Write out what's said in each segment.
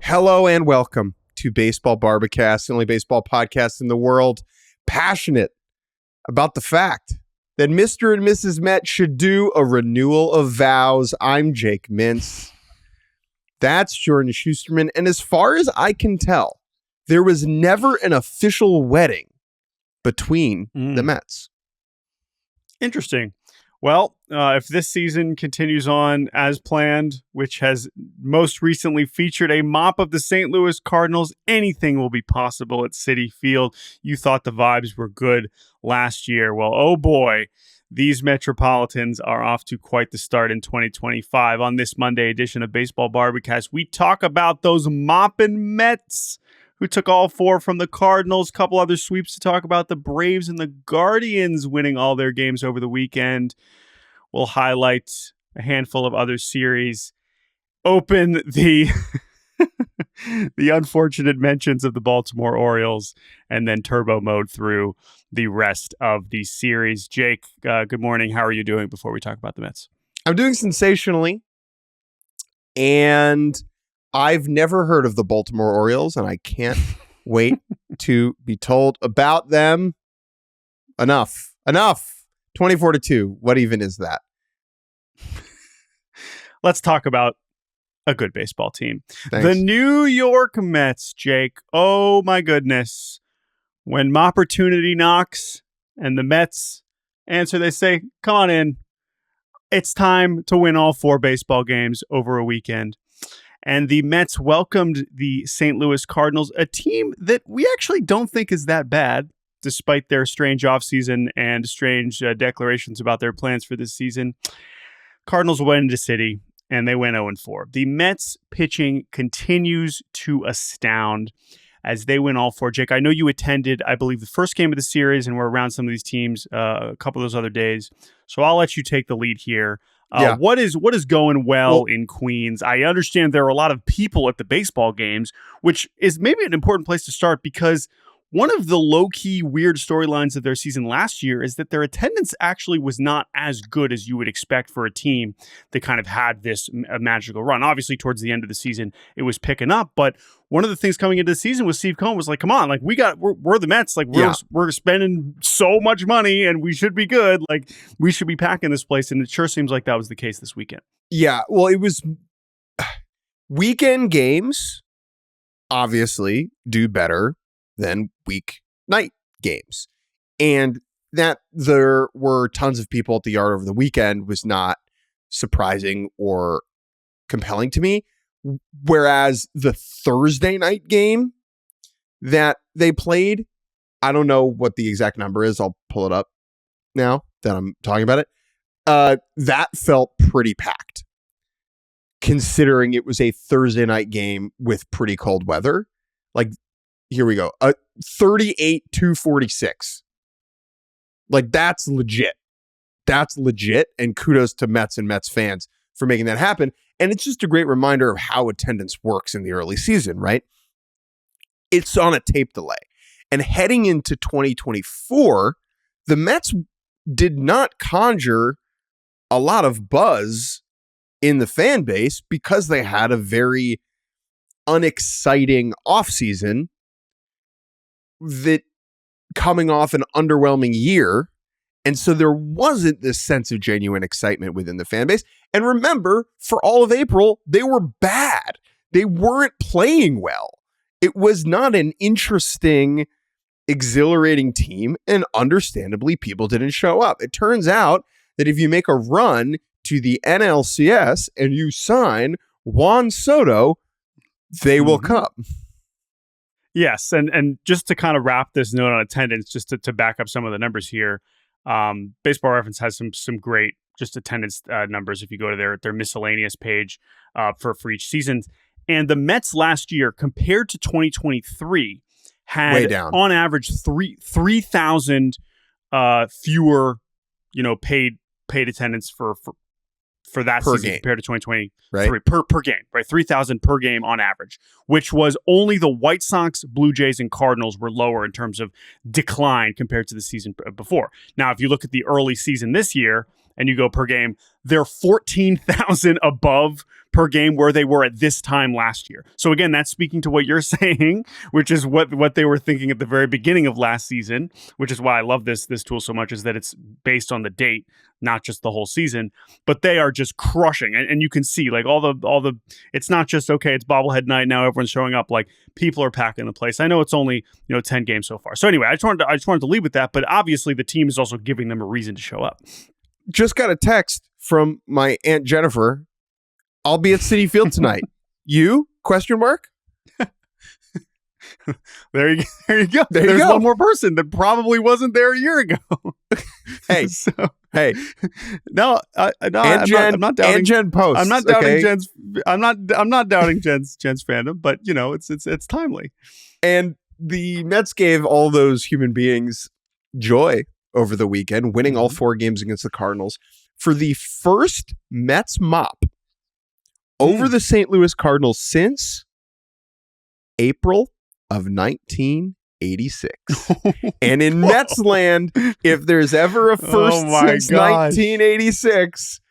Hello and welcome to Baseball Barbacast, the only baseball podcast in the world, passionate about the fact that Mr. and Mrs. Met should do a renewal of vows. I'm Jake Mintz. That's Jordan Shusterman. And as far as I can tell, there was never an official wedding between the Mets. Interesting. Well, if this season continues on as planned, which has most recently featured a mop of the St. Louis Cardinals, anything will be possible at Citi Field. You thought the vibes were good last year. Well, oh boy, these Metropolitans are off to quite the start in 2025. On this Monday edition of Baseball Barbacast, we talk about those mopping Mets who took all four from the Cardinals. A couple other sweeps to talk about. The Braves and the Guardians winning all their games over the weekend. We'll highlight a handful of other series. Open the the unfortunate mentions of the Baltimore Orioles, and then turbo mode through the rest of the series. Jake, good morning. How are you doing before we talk about the Mets? I'm doing sensationally, and I've never heard of the Baltimore Orioles, and I can't wait to be told about them. Enough. 24-2. What even is that? Let's talk about a good baseball team. Thanks. The New York Mets, Jake. Oh, my goodness. When MOP-purtunity knocks and the Mets answer, they say, come on in. It's time to win all four baseball games over a weekend. And the Mets welcomed the St. Louis Cardinals, a team that we actually don't think is that bad, despite their strange offseason and strange declarations about their plans for this season. Cardinals went into Citi, and they went 0-4. The Mets pitching continues to astound as they win all four. Jake, I know you attended, I believe, the first game of the series, and were around some of these teams a couple of those other days. So I'll let you take the lead here. What is going well in Queens? I understand there are a lot of people at the baseball games, which is maybe an important place to start, because one of the low-key weird storylines of their season last year is that their attendance actually was not as good as you would expect for a team that kind of had this magical run. Obviously, towards the end of the season, it was picking up, but one of the things coming into the season with Steve Cohen was like, come on, like we're the Mets, like we're spending so much money and we should be good. Like we should be packing this place. And it sure seems like that was the case this weekend. Yeah, well, it was weekend games obviously do better than weeknight games. And that there were tons of people at the yard over the weekend was not surprising or compelling to me. Whereas the Thursday night game that they played, I don't know what the exact number is. I'll pull it up now that I'm talking about it. That felt pretty packed, considering it was a Thursday night game with pretty cold weather. Like, here we go. 38-246. Like, that's legit. That's legit. And kudos to Mets and Mets fans for making that happen. And it's just a great reminder of how attendance works in the early season, right? It's on a tape delay. And heading into 2024, the Mets did not conjure a lot of buzz in the fan base because they had a very unexciting offseason that coming off an underwhelming year. And so there wasn't this sense of genuine excitement within the fan base. And remember, for all of April, they were bad. They weren't playing well. It was not an interesting, exhilarating team. And understandably, people didn't show up. It turns out that if you make a run to the NLCS and you sign Juan Soto, they will come. Yes, and just to kind of wrap this note on attendance, just to back up some of the numbers here, Baseball Reference has some great just attendance numbers if you go to their miscellaneous page for each season. And the Mets last year, compared to 2023, had on average 3,000 fewer, paid attendance for that per season game compared to 2020, right? Per game, right? 3,000 per game on average, which was only the White Sox, Blue Jays, and Cardinals were lower in terms of decline compared to the season before. Now, if you look at the early season this year and you go per game, they're 14,000 above per game where they were at this time last year. So again, that's speaking to what you're saying, which is what they were thinking at the very beginning of last season, which is why I love this tool so much, is that it's based on the date, not just the whole season. But they are just crushing, and you can see like all the. It's not just okay, it's bobblehead night now. Everyone's showing up. Like people are packing the place. I know it's only 10 games so far. So anyway, I just wanted to leave with that. But obviously, the team is also giving them a reason to show up. Just got a text from my Aunt Jennifer. I'll be at Citi Field tonight. You? Question mark? There you go. There's one more person that probably wasn't there a year ago. Hey, hey. No, I'm not doubting. And Jen posts. I'm not doubting Jen's. I'm not doubting Jen's fandom, but it's timely. And the Mets gave all those human beings joy over the weekend, winning all 4 games against the Cardinals for the first Mets mop over the St. Louis Cardinals since April of 1986. And in Mets land, if there's ever a first since 1986,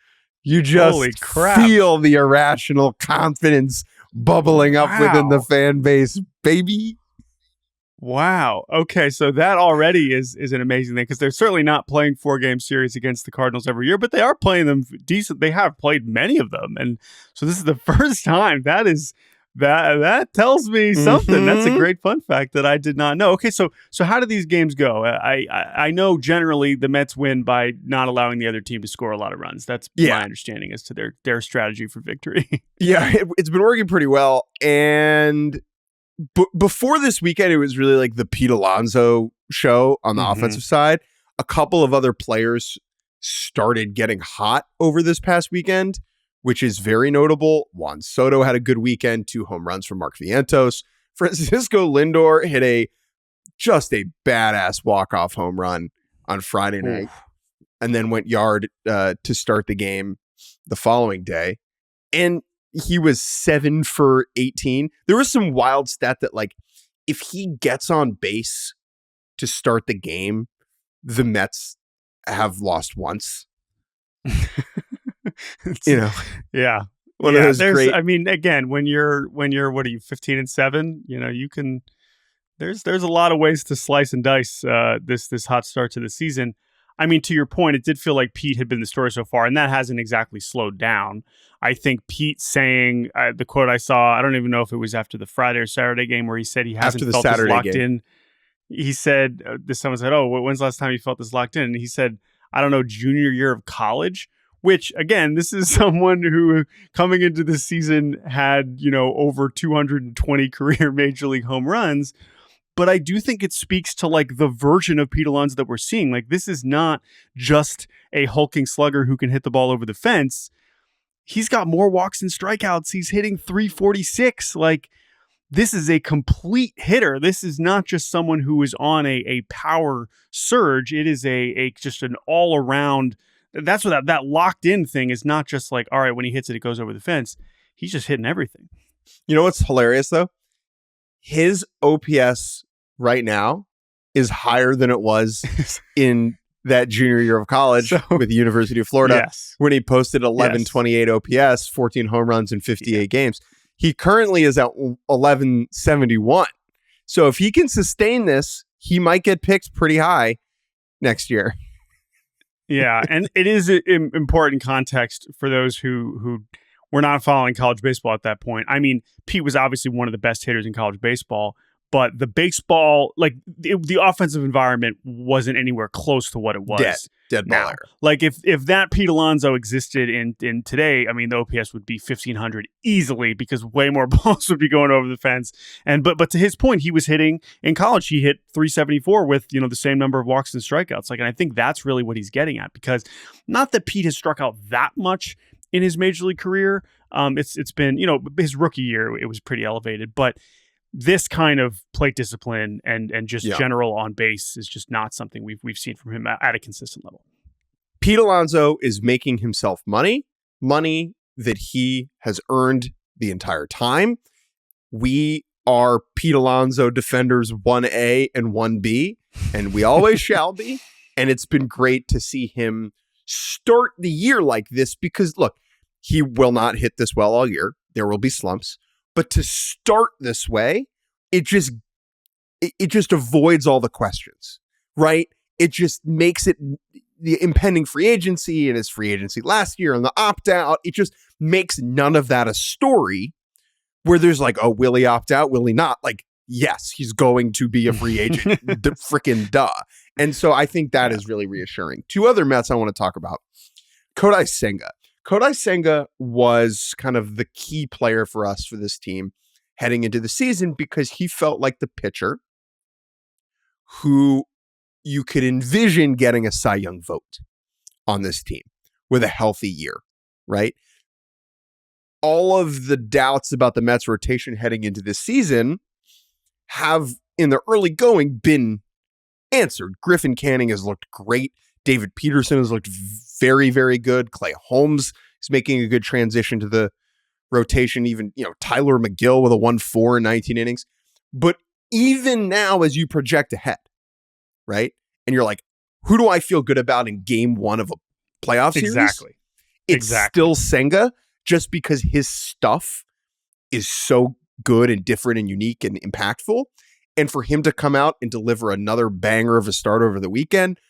you just feel the irrational confidence bubbling up within the fan base, baby. Wow. Okay, so that already is an amazing thing, because they're certainly not playing 4-game series against the Cardinals every year, but they are playing them decent. They have played many of them, and so this is the first time. That tells me something. That's a great fun fact that I did not know. Okay, so how do these games go? I know generally the Mets win by not allowing the other team to score a lot of runs. That's my understanding as to their strategy for victory. Yeah, it's been working pretty well, and before this weekend, it was really like the Pete Alonso show on the offensive side. A couple of other players started getting hot over this past weekend, which is very notable. Juan Soto had a good weekend, 2 home runs from Mark Vientos. Francisco Lindor hit a badass walk-off home run on Friday night, and then went yard to start the game the following day. And he was 7 for 18. There was some wild stat that, like, if he gets on base to start the game, the Mets have lost once. Yeah. One of those great. I mean, again, when you're what are you, 15 and 7? You can. There's a lot of ways to slice and dice this hot start to the season. I mean, to your point, it did feel like Pete had been the story so far, and that hasn't exactly slowed down. I think Pete saying the quote I saw, I don't even know if it was after the Friday or Saturday game, where he said he hasn't felt this locked in. He said, someone said, "Oh, when's the last time you felt this locked in?" And he said, "I don't know, junior year of college." Which, again, this is someone who, coming into this season, had over 220 career Major League home runs. But I do think it speaks to like the version of Pete Alonso that we're seeing. Like, this is not just a hulking slugger who can hit the ball over the fence. He's got more walks and strikeouts. He's hitting 346. Like, this is a complete hitter. This is not just someone who is on a power surge. It is just an all around. That's what that locked in thing is. Not just like, all right, when he hits it, it goes over the fence. He's just hitting everything. You know what's hilarious though? His OPS right now is higher than it was in that junior year of college with the University of Florida, when he posted 1128 OPS, 14 home runs in 58 games. He currently is at 1171. So if he can sustain this, he might get picked pretty high next year. Yeah, and it is important context for those who were not following college baseball at that point. I mean, Pete was obviously one of the best hitters in college baseball, but the baseball, like the offensive environment wasn't anywhere close to what it was. Dead now. ball era. Like if that Pete Alonso existed in today, I mean, the OPS would be 1,500 easily, because way more balls would be going over the fence. And but to his point, he was hitting in college. He hit 374 with the same number of walks and strikeouts. Like, and I think that's really what he's getting at, because not that Pete has struck out that much in his major league career. It's been his rookie year, it was pretty elevated, but this kind of plate discipline and just general on base is just not something we've seen from him at a consistent level. Pete Alonso is making himself money that he has earned the entire time. We are Pete Alonso defenders 1A and 1B, and we always shall be. And it's been great to see him start the year like this, because look, He will not hit this well all year. There will be slumps. But to start this way, it just avoids all the questions, right? It just makes it the impending free agency and his free agency last year and the opt-out. It just makes none of that a story where there's like, oh, will he opt out? Will he not? Like, yes, he's going to be a free agent. Freaking duh. And so I think that is really reassuring. Two other Mets I want to talk about. Kodai Senga. Kodai Senga was kind of the key player for us for this team heading into the season because he felt like the pitcher who you could envision getting a Cy Young vote on this team with a healthy year, right? All of the doubts about the Mets rotation heading into this season have, in the early going, been answered. Griffin Canning has looked great. David Peterson has looked very, very good. Clay Holmes is making a good transition to the rotation. Even, Tyler McGill with a 1.4 in 19 innings. But even now, as you project ahead, right? And you're like, who do I feel good about in game one of a playoff series? Exactly. It's still Senga, just because his stuff is so good and different and unique and impactful. And for him to come out and deliver another banger of a start over the weekend,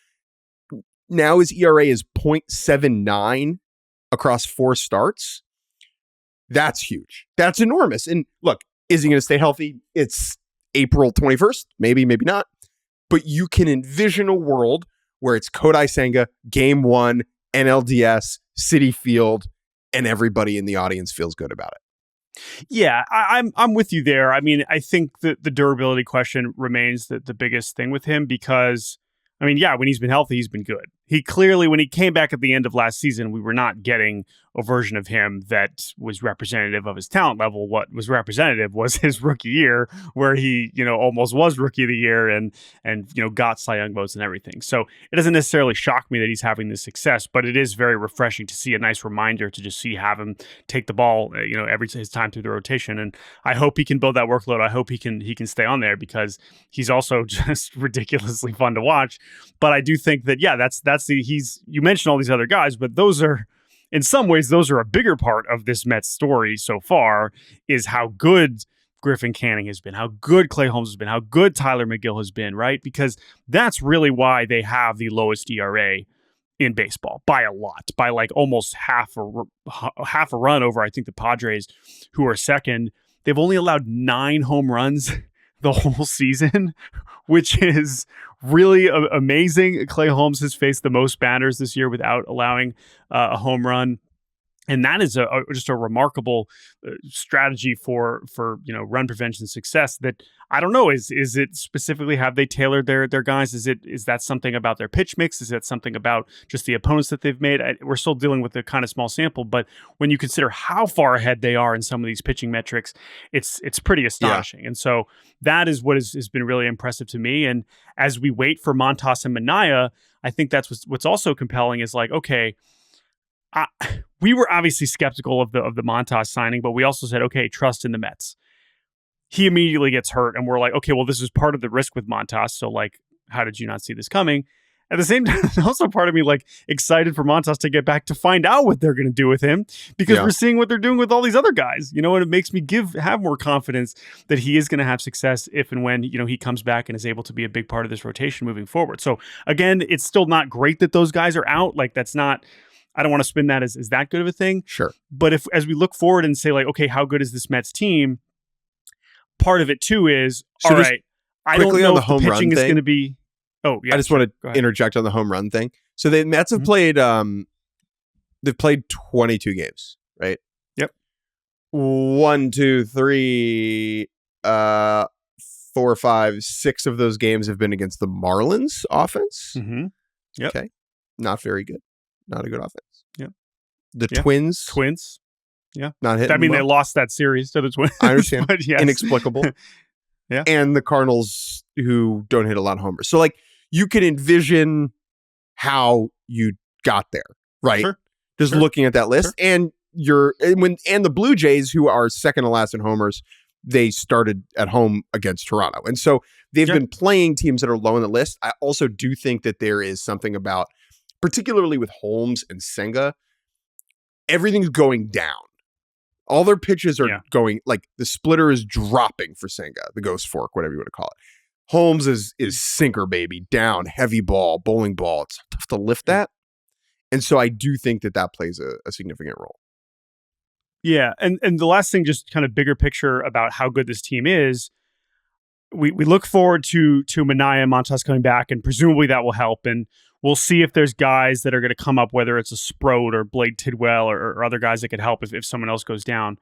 now his ERA is 0.79 across 4 starts. That's huge. That's enormous. And look, is he going to stay healthy? It's April 21st. Maybe, maybe not. But you can envision a world where it's Kodai Senga, game 1, NLDS, Citi Field, and everybody in the audience feels good about it. Yeah, I'm with you there. I mean, I think that the durability question remains the biggest thing with him because, I mean, yeah, when he's been healthy, he's been good. He clearly, when he came back at the end of last season, we were not getting a version of him that was representative of his talent level. What was representative was his rookie year, where he, almost was rookie of the year and got Cy Young votes and everything. So it doesn't necessarily shock me that he's having this success, but it is very refreshing to see a nice reminder to just have him take the ball, every his time through the rotation. And I hope he can build that workload. I hope he can stay on there because he's also just ridiculously fun to watch. But I do think that, yeah, you mentioned all these other guys, but those are, in some ways, those are a bigger part of this Mets story so far, is how good Griffin Canning has been, how good Clay Holmes has been, how good Tyler McGill has been, right? Because that's really why they have the lowest ERA in baseball by a lot, by like almost half a run over, I think, the Padres, who are second. They've only allowed 9 home runs the whole season, which is really amazing. Clay Holmes has faced the most batters this year without allowing a home run. And that is just a remarkable strategy for run prevention success that I don't know. Is it specifically, have they tailored their guys? Is that something about their pitch mix? Is that something about just the opponents that they've made? We're still dealing with a kind of small sample, but when you consider how far ahead they are in some of these pitching metrics, it's pretty astonishing. Yeah. And so that is what has been really impressive to me. And as we wait for Montas and Minaya, I think that's what's also compelling is like, okay, we were obviously skeptical of the Montas signing, but we also said, okay, trust in the Mets. He immediately gets hurt, and we're like, okay, well, this is part of the risk with Montas. So, like, how did you not see this coming? At the same time, also part of me like excited for Montas to get back to find out what they're going to do with him because we're seeing what they're doing with all these other guys, and it makes me have more confidence that he is going to have success if and when, he comes back and is able to be a big part of this rotation moving forward. So again, it's still not great that those guys are out. Like that's not, I don't want to spin that as that good of a thing. Sure. But as we look forward and say like, okay, how good is this Mets team? Part of it too is, all right, I don't know if the pitching is going to be. Oh, yeah. I just want to interject on the home run thing. So the Mets have played, they've played 22 games, right? Yep. 1, 2, 3, 4, 5, 6 of those games have been against the Marlins offense. Mm-hmm. Yep. Okay. Not very good. Not a good offense. Yep. The Twins. Yeah. Not hitting. I mean, they lost that series to the Twins. I understand. But yes. Inexplicable. Yeah. And the Cardinals, who don't hit a lot of homers. So like you can envision how you got there, right? Sure. Just looking at that list. Sure. And the Blue Jays, who are second to last in homers, they started at home against Toronto. And so they've been playing teams that are low on the list. I also do think that there is something about, particularly with Holmes and Senga, everything's going down. All their pitches are Yeah. going, like the splitter is dropping for Senga, the ghost fork, whatever you want to call it. Holmes is sinker, baby, down, heavy ball, bowling ball. It's tough to lift that. And so I do think that plays a significant role. Yeah. And the last thing, just kind of bigger picture about how good this team is, we look forward to Minaya and Montas coming back, and presumably that will help. And we'll see if there's guys that are going to come up, whether it's a Sproat or Blade Tidwell or other guys that could help if someone else goes down.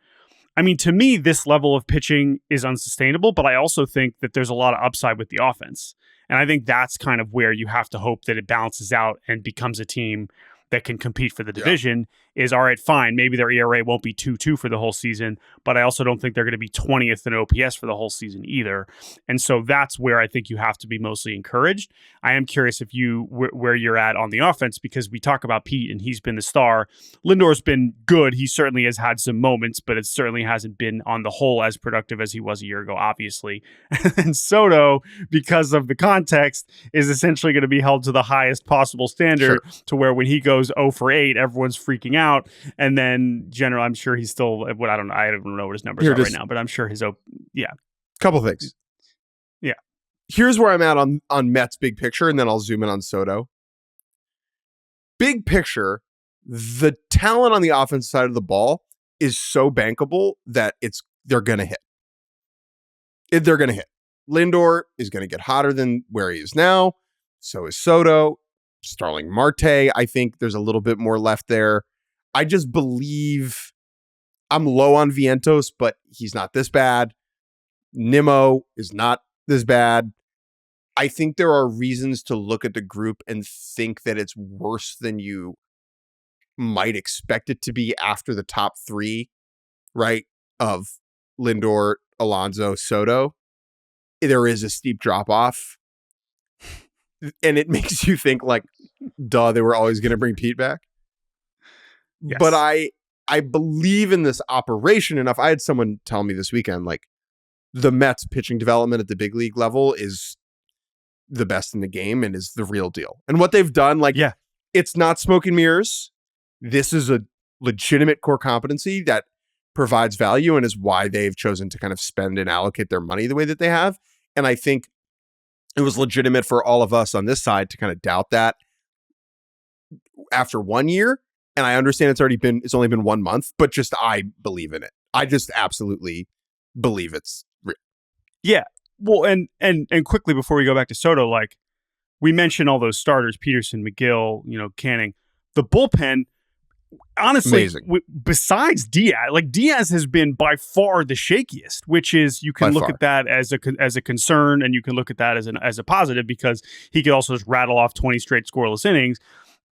I mean, to me, this level of pitching is unsustainable, but I also think that there's a lot of upside with the offense. And I think that's kind of where you have to hope that it balances out and becomes a team that can compete for the division. Is all right, fine. Maybe their ERA won't be 2.2 for the whole season, but I also don't think they're going to be 20th in OPS for the whole season either. And so that's where I think you have to be mostly encouraged. I am curious if where you're at on the offense, because we talk about Pete and he's been the star. Lindor's been good. He certainly has had some moments, but it certainly hasn't been on the whole as productive as he was a year ago, obviously. And Soto, because of the context, is essentially going to be held to the highest possible standard, to where when he goes 0 for 8, everyone's freaking out. And then general, I'm sure he's still I don't know what his numbers are right now, but I'm sure his Couple things. Yeah. Here's where I'm at on Mets big picture, and then I'll zoom in on Soto. Big picture, the talent on the offensive side of the ball is so bankable that they're gonna hit. They're gonna hit. Lindor is gonna get hotter than where he is now. So is Soto. Starling Marte, I think there's a little bit more left there. I just believe I'm low on Vientos, but he's not this bad. Nimmo is not this bad. I think there are reasons to look at the group and think that it's worse than you might expect it to be after the top three, right? Of Lindor, Alonso, Soto. There is a steep drop off. And it makes you think like, duh, they were always going to bring Pete back. Yes. But I believe in this operation enough. I had someone tell me this weekend, like, the Mets pitching development at the big league level is the best in the game and is the real deal. And what they've done, like, it's not smoke and mirrors. This is a legitimate core competency that provides value and is why they've chosen to kind of spend and allocate their money the way that they have. And I think it was legitimate for all of us on this side to kind of doubt that after 1 year. And I understand it's only been 1 month, but just I believe in it. I just absolutely believe it's real. Yeah. Well, and quickly before we go back to Soto, like we mentioned all those starters, Peterson, McGill, Canning, the bullpen, honestly, besides Diaz, like Diaz has been by far the shakiest, which is you can look at that as a concern, and you can look at that as a positive because he could also just rattle off 20 straight scoreless innings.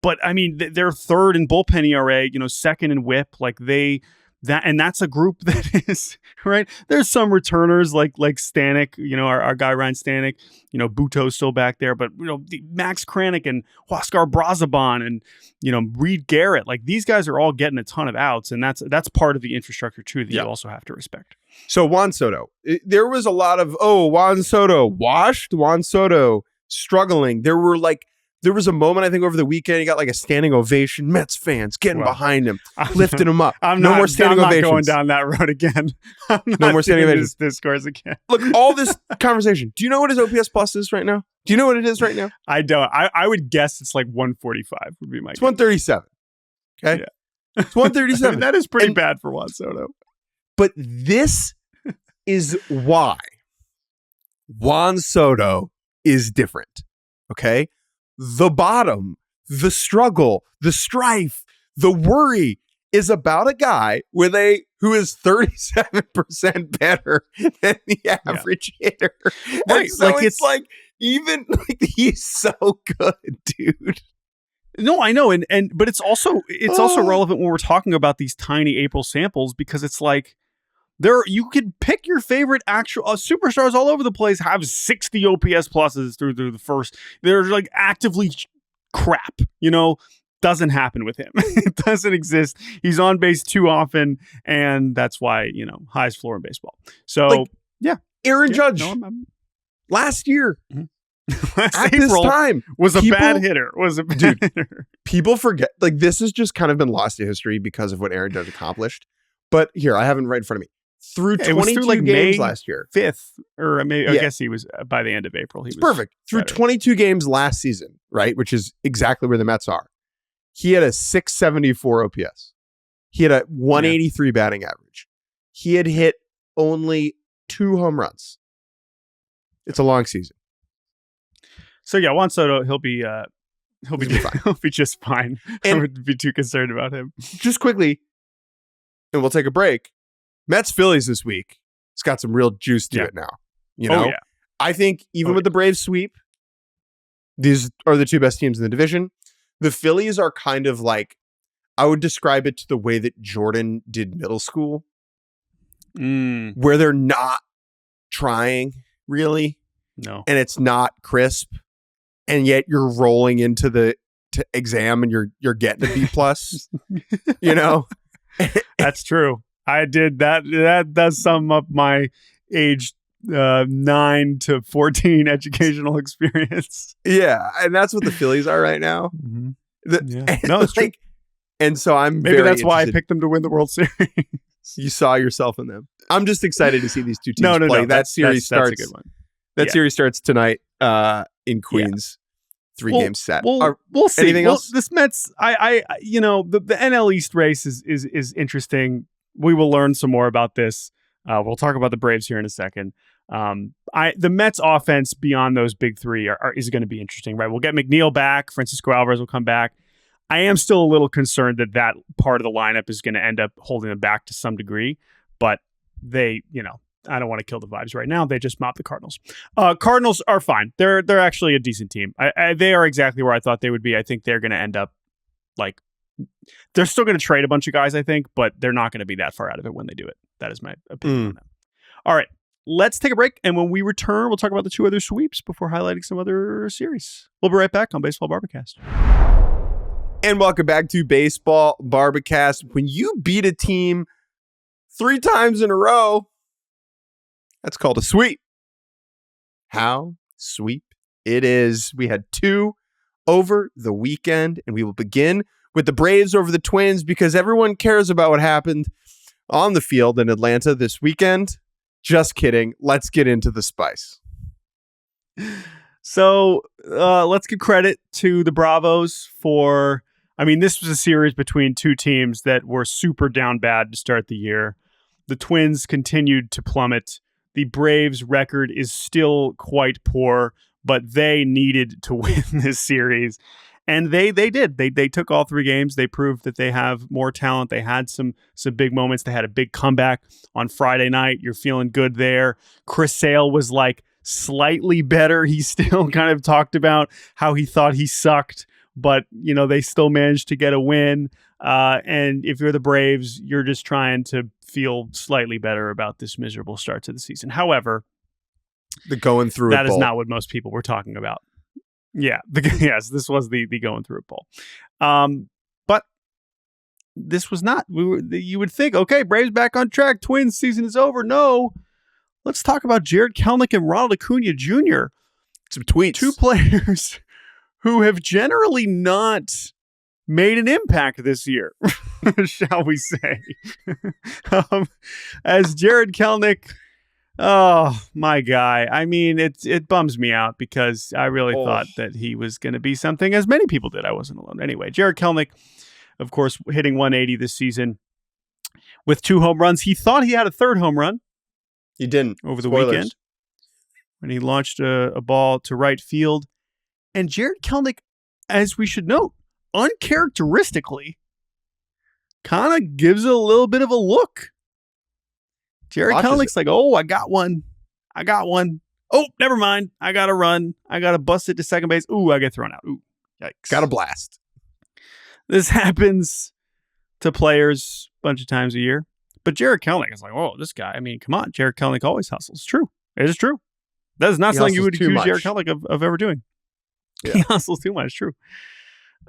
But I mean, they're third in bullpen ERA, second in WHIP. Like and that's a group that is right. There's some returners like Stanek, our guy Ryan Stanek, Buto's still back there, but Max Kranick and Huascar Brazaban and Reed Garrett, like these guys are all getting a ton of outs, and that's part of the infrastructure too that you also have to respect. So Juan Soto, there was a lot of Juan Soto washed, Juan Soto struggling. There was a moment, I think, over the weekend, he got like a standing ovation. Mets fans getting behind him, lifting him up. No more standing ovations. I'm not going down that road again. No more standing ovations. Discourse again. Look, all this conversation. Do you know what his OPS plus is right now? Do you know what it is right now? I don't. I would guess it's like 145 would be my guess. It's 137. Okay? Yeah. It's 137. I mean, that is pretty bad for Juan Soto. But this is why Juan Soto is different. Okay? The bottom, the struggle, the strife, the worry is about a guy who is 37% better than the average hitter. Right. So like it's like even like he's so good, dude. No, I know. But it's also relevant when we're talking about these tiny April samples, because it's like you could pick your favorite actual superstars all over the place have 60 OPS pluses through the first. They're like actively crap, doesn't happen with him. It doesn't exist. He's on base too often, and that's why, highest floor in baseball. So, Aaron Judge last year, At this time was a bad hitter. Hitter. People forget, like, this has just kind of been lost to history because of what Aaron Judge accomplished. But here, I have it right in front of me. Through 22 games May last year. 5th, or maybe I guess he was by the end of April. He was perfect. Through 22 games last season, right? Which is exactly where the Mets are. He had a 674 OPS. He had a 183 batting average. He had hit only 2 home runs. It's a long season. So yeah, Juan Soto, he'll be fine. He'll be just fine. I wouldn't be too concerned about him. Just quickly, and we'll take a break. Mets Phillies this week. It's got some real juice to it now. You know, I think even with the Braves sweep, these are the 2 best teams in the division. The Phillies are kind of like, I would describe it to the way that Jordan did middle school, where they're not trying really. No. And it's not crisp. And yet you're rolling into the exam and you're getting a B+. You know? That's true. I did that. That does sum up my age 9 to 14 educational experience. Yeah. And that's what the Phillies are right now. Mm-hmm. No, it's true. And so I'm maybe that's why I picked them to win the World Series. You saw yourself in them. I'm just excited to see these 2 teams play. That series starts. That's a good one. That series starts tonight in Queens. 3-game set. We'll see. Anything else? This Mets, the NL East race is interesting. We will learn some more about this. We'll talk about the Braves here in a second. The Mets offense beyond those big 3 is going to be interesting, right? We'll get McNeil back. Francisco Alvarez will come back. I am still a little concerned that part of the lineup is going to end up holding them back to some degree, but they, I don't want to kill the vibes right now. They just mopped the Cardinals. Cardinals are fine. They're actually a decent team. They are exactly where I thought they would be. I think they're going to end up they're still going to trade a bunch of guys, I think, but they're not going to be that far out of it when they do it. That is my opinion on that. All right, let's take a break. And when we return, we'll talk about the 2 other sweeps before highlighting some other series. We'll be right back on Baseball Barbacast. And welcome back to Baseball Barbacast. When you beat a team 3 times in a row, that's called a sweep. How sweep it is. We had 2 over the weekend, and we will begin with the Braves over the Twins because everyone cares about what happened on the field in Atlanta this weekend. Just kidding. Let's get into the spice. So let's give credit to the Bravos for, this was a series between 2 teams that were super down bad to start the year. The Twins continued to plummet. The Braves' record is still quite poor, but they needed to win this series. And they did. They took all 3 games. They proved that they have more talent. They had some big moments. They had a big comeback on Friday night. You're feeling good there. Chris Sale was slightly better. He still kind of talked about how he thought he sucked, but they still managed to get a win. And if you're the Braves, you're just trying to feel slightly better about this miserable start to the season. However, the going through that it is bowl. Not what most people were talking about. Yeah, yes, this was the going through it bowl. But this was not. You would think, okay, Braves back on track. Twins season is over. No, let's talk about Jarred Kelenic and Ronald Acuña Jr. Some tweets. 2 players who have generally not made an impact this year, shall we say. As Jarred Kelenic, oh, my guy. It bums me out because I really thought that he was going to be something, as many people did. I wasn't alone. Anyway, Jarred Kelenic, of course, hitting 180 this season with 2 home runs. He thought he had a 3rd home run. He didn't. Over the weekend when he launched a ball to right field. And Jarred Kelenic, as we should note, uncharacteristically, kind of gives it a little bit of a look. Jarred Kelenic's like, oh, I got one. Oh, never mind. I got to run. I got to bust it to second base. Ooh, I get thrown out. Ooh, yikes. Got a blast. This happens to players a bunch of times a year. But Jarred Kelenic is like, oh, this guy. Come on. Jarred Kelenic always hustles. It's true. It is true. That is not something you would accuse Jarred Kelenic of ever doing. Yeah. He hustles too much. True.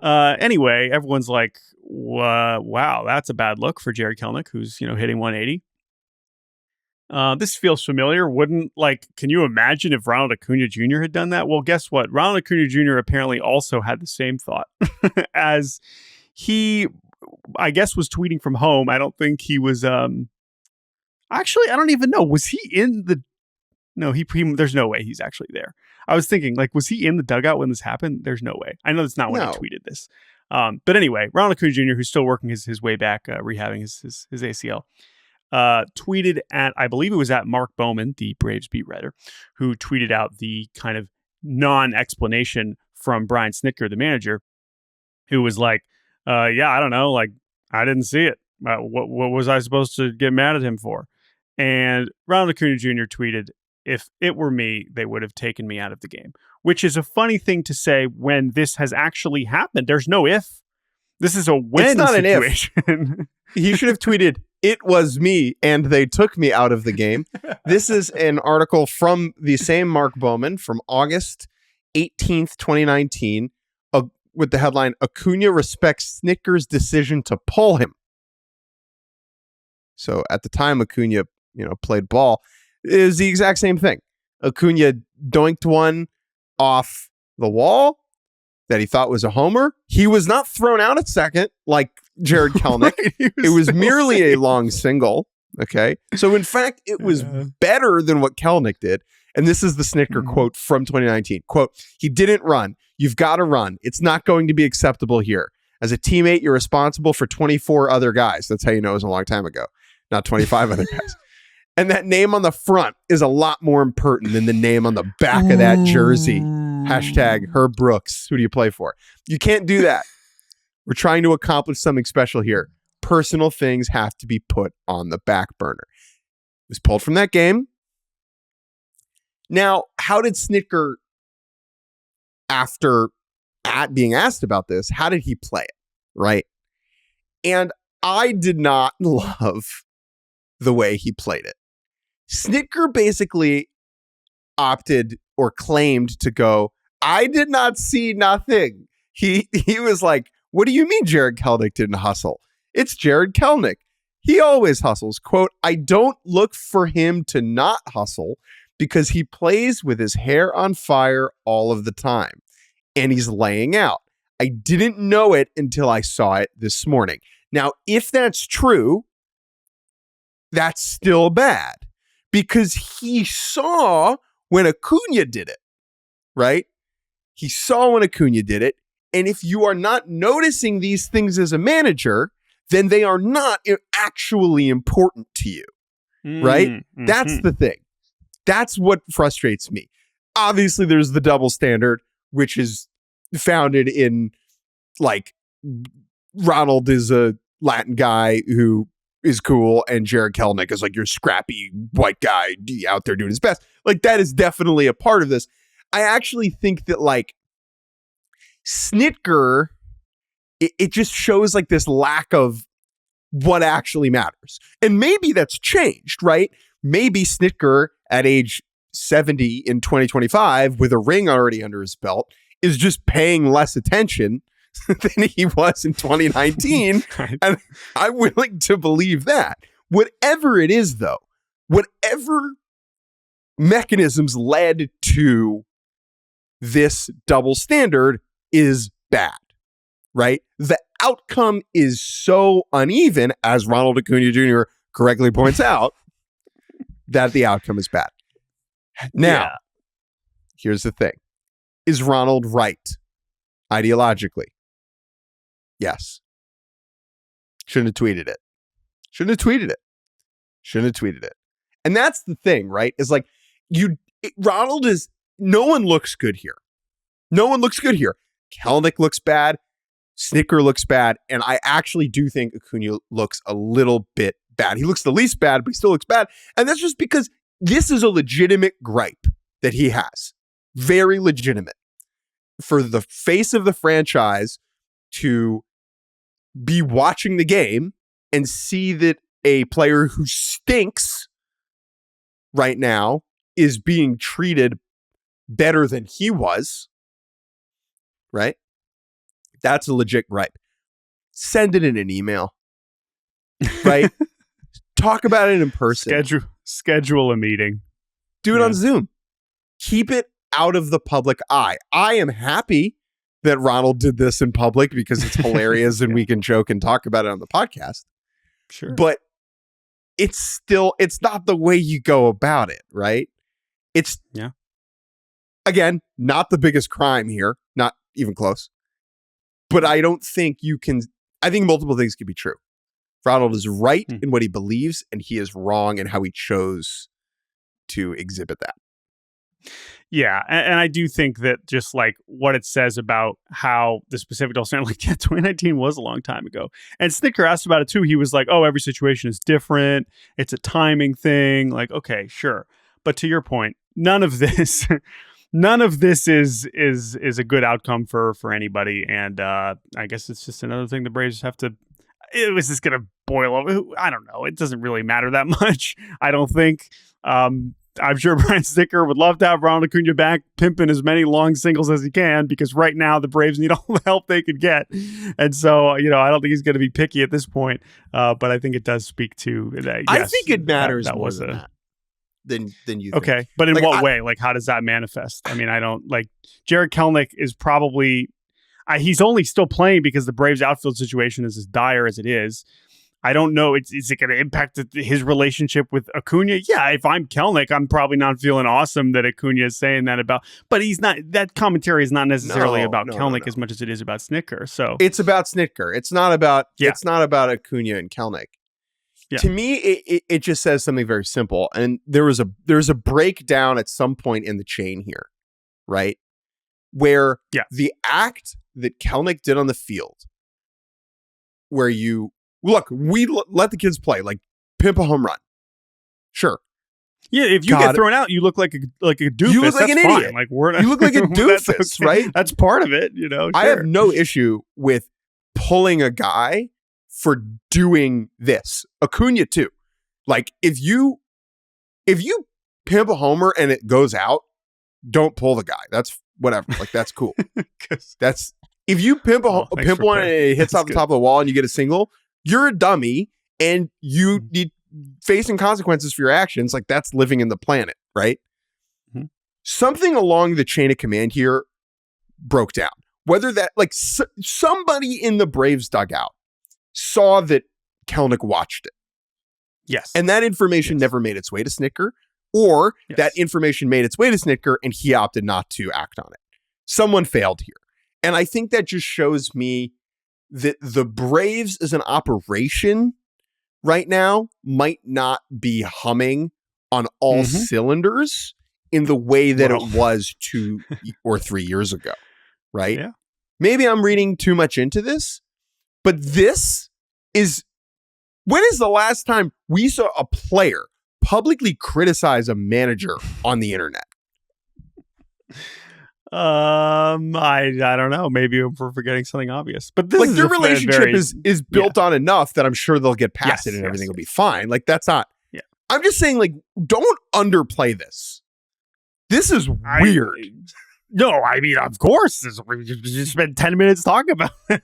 Anyway, everyone's like, wow, that's a bad look for Jarred Kelenic, who's, hitting 180. This feels familiar. Can you imagine if Ronald Acuña Jr. had done that? Well, guess what? Ronald Acuña Jr. apparently also had the same thought as he, I guess, was tweeting from home. I don't think he was, actually, I don't even know. Was he in the, no, he there's no way he's actually there. I was thinking, was he in the dugout when this happened? There's no way. I know that's not when he tweeted this. But anyway, Ronald Acuña Jr., who's still working his way back, rehabbing his ACL, tweeted at, I believe it was at Mark Bowman, the Braves beat writer, who tweeted out the kind of non-explanation from Brian Snitker, the manager, who was like, yeah, I don't know. I didn't see it. What was I supposed to get mad at him for? And Ronald Acuña Jr. tweeted, if it were me, they would have taken me out of the game, which is a funny thing to say when this has actually happened. There's no if. This is a when it's not situation. An if. He should have tweeted, it was me and they took me out of the game. This is an article from the same Mark Bowman from August 18th, 2019, with the headline, Acuña respects Snitker's decision to pull him. So at the time Acuña, played ball, it was the exact same thing. Acuña doinked one off the wall that he thought was a homer. He was not thrown out at second like Jared Kelenic. It was merely a long single. Okay. So in fact, it was better than what Kelenic did. And this is the Snitker quote from 2019. Quote, he didn't run. You've got to run. It's not going to be acceptable here. As a teammate, you're responsible for 24 other guys. That's how you know it was a long time ago, not 25 other guys. And that name on the front is a lot more impertinent than the name on the back of that jersey. Hashtag Herb Brooks. Who do you play for? You can't do that. We're trying to accomplish something special here. Personal things have to be put on the back burner. He was pulled from that game. Now, how did Snitker, after being asked about this, how did he play it? Right? And I did not love the way he played it. Snitker basically opted or claimed to go, I did not see nothing. He was like, what do you mean Jared Kelenic didn't hustle? It's Jared Kelenic. He always hustles. Quote, I don't look for him to not hustle because he plays with his hair on fire all of the time and he's laying out. I didn't know it until I saw it this morning. Now, if that's true, that's still bad because he saw when Acuña did it, right? He saw when Acuña did it. And if you are not noticing these things as a manager, then they are not actually important to you, right? Mm-hmm. That's the thing. That's what frustrates me. Obviously, there's the double standard, which is founded in Ronald is a Latin guy who is cool, and Jared Kelenic is your scrappy white guy out there doing his best. That is definitely a part of this. I actually think that Snitker, it just shows this lack of what actually matters. And maybe that's changed, right? Maybe Snitker at age 70 in 2025 with a ring already under his belt is just paying less attention than he was in 2019. And I'm willing to believe that. Whatever it is, though, whatever mechanisms led to this double standard is bad, right? The outcome is so uneven, as Ronald Acuña Jr. correctly points out, that the outcome is bad. Now, Here's the thing. Is Ronald right ideologically? Yes. Shouldn't have tweeted it. And that's the thing, right? Is Ronald is, no one looks good here. Kelenic looks bad. Snitker looks bad. And I actually do think Acuña looks a little bit bad. He looks the least bad, but he still looks bad. And that's just because this is a legitimate gripe that he has. Very legitimate. For the face of the franchise to be watching the game and see that a player who stinks right now is being treated better than he was, right? That's a legit gripe. Send it in an email, right? Talk about it in person. Schedule a meeting. Do it on Zoom. Keep it out of the public eye. I am happy that Ronald did this in public because it's hilarious and we can joke and talk about it on the podcast. Sure. But it's not the way you go about it, right? It's, again, not the biggest crime here, not even close. But I don't think I think multiple things can be true. Ronald is right in what he believes, and he is wrong in how he chose to exhibit that. Yeah, and I do think that just like what it says about how the specific don't sound like 2019 was a long time ago. And Snicker asked about it too. He was like, "Oh, every situation is different. It's a timing thing." Like, okay, sure, but to your point, none of this is a good outcome for anybody. And I guess it's just another thing the Braves have to. It was just gonna boil over. I don't know. It doesn't really matter that much. I don't think. I'm sure Brian Snicker would love to have Ronald Acuña back, pimping as many long singles as he can, because right now the Braves need all the help they could get. And so, I don't think he's going to be picky at this point. But I think it does speak to that. I think it matters more than you think. Okay, but in what way? Like, how does that manifest? I mean, I don't like Jared Kelenic is probably he's only still playing because the Braves outfield situation is as dire as it is. I don't know. Is it going to impact his relationship with Acuña? Yeah, if I'm Kelenic, I'm probably not feeling awesome that Acuña is saying that about. But he's not. That commentary is not necessarily about Kelenic as much as it is about Snicker. So it's about Snicker. It's not about. It's not about Acuña and Kelenic. Yeah. To me, it just says something very simple. And there's a breakdown at some point in the chain here, right? Where the act that Kelenic did on the field, where you. Look, we let the kids play, like pimp a home run. Sure. Yeah, if you get thrown out, you look like a doofus. You look like an fine. idiot. Like you look like a doofus, right? That's part of it, Sure. I have no issue with pulling a guy for doing this. Acuña too. Like if you pimp a homer and it goes out, don't pull the guy. That's whatever. Like that's cool. That's if you pimp one and it hits off the top of the wall and you get a single. You're a dummy and you need facing consequences for your actions. Like that's living in the planet, right? Mm-hmm. Something along the chain of command here broke down. Whether that like somebody in the Braves dugout saw that Kelenic watched it. Yes. And that information never made its way to Snicker, or that information made its way to Snicker and he opted not to act on it. Someone failed here. And I think that just shows me that the Braves as an operation right now might not be humming on all cylinders in the way that it was 2 or 3 years ago, right? Yeah. Maybe I'm reading too much into this, but this is, when is the last time we saw a player publicly criticize a manager on the internet? I don't know. Maybe we're forgetting something obvious, but this like is their relationship is built on enough that I'm sure they'll get past it and everything will be fine. Like that's not. Yeah. I'm just saying, like, don't underplay this. This is weird. No, I mean, of course, we just spent 10 minutes talking about it.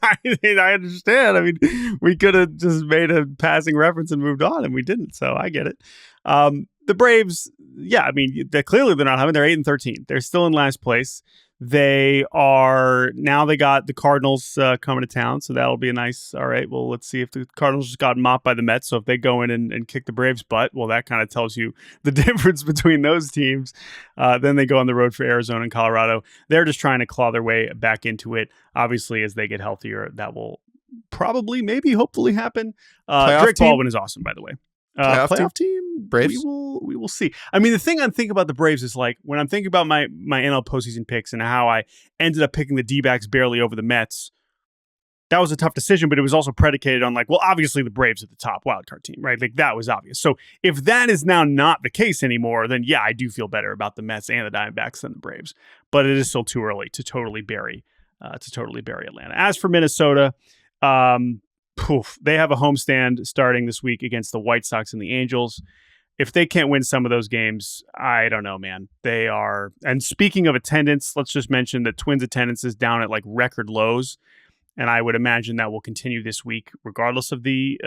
I understand. I mean, we could have just made a passing reference and moved on, and we didn't. So I get it. The Braves, I mean, they're not having. They're 8-13. They're still in last place. They got the Cardinals coming to town, so that'll be a nice. All right, well, let's see if the Cardinals just got mopped by the Mets. So if they go in and kick the Braves' butt, well, that kind of tells you the difference between those teams. Then they go on the road for Arizona and Colorado. They're just trying to claw their way back into it. Obviously, as they get healthier, that will probably, maybe, hopefully happen. Drake Baldwin is awesome, by the way. Playoff team, Braves. We will see. I mean, the thing I'm thinking about the Braves is like when I'm thinking about my NL postseason picks and how I ended up picking the D-backs barely over the Mets. That was a tough decision, but it was also predicated on like, well, obviously the Braves are the top wildcard team, right? Like that was obvious. So if that is now not the case anymore, then I do feel better about the Mets and the Diamondbacks than the Braves. But it is still too early to totally bury Atlanta. As for Minnesota, they have a homestand starting this week against the White Sox and the Angels. If they can't win some of those games, I don't know, man. They are. And speaking of attendance, let's just mention that Twins attendance is down at like record lows. And I would imagine that will continue this week, regardless of the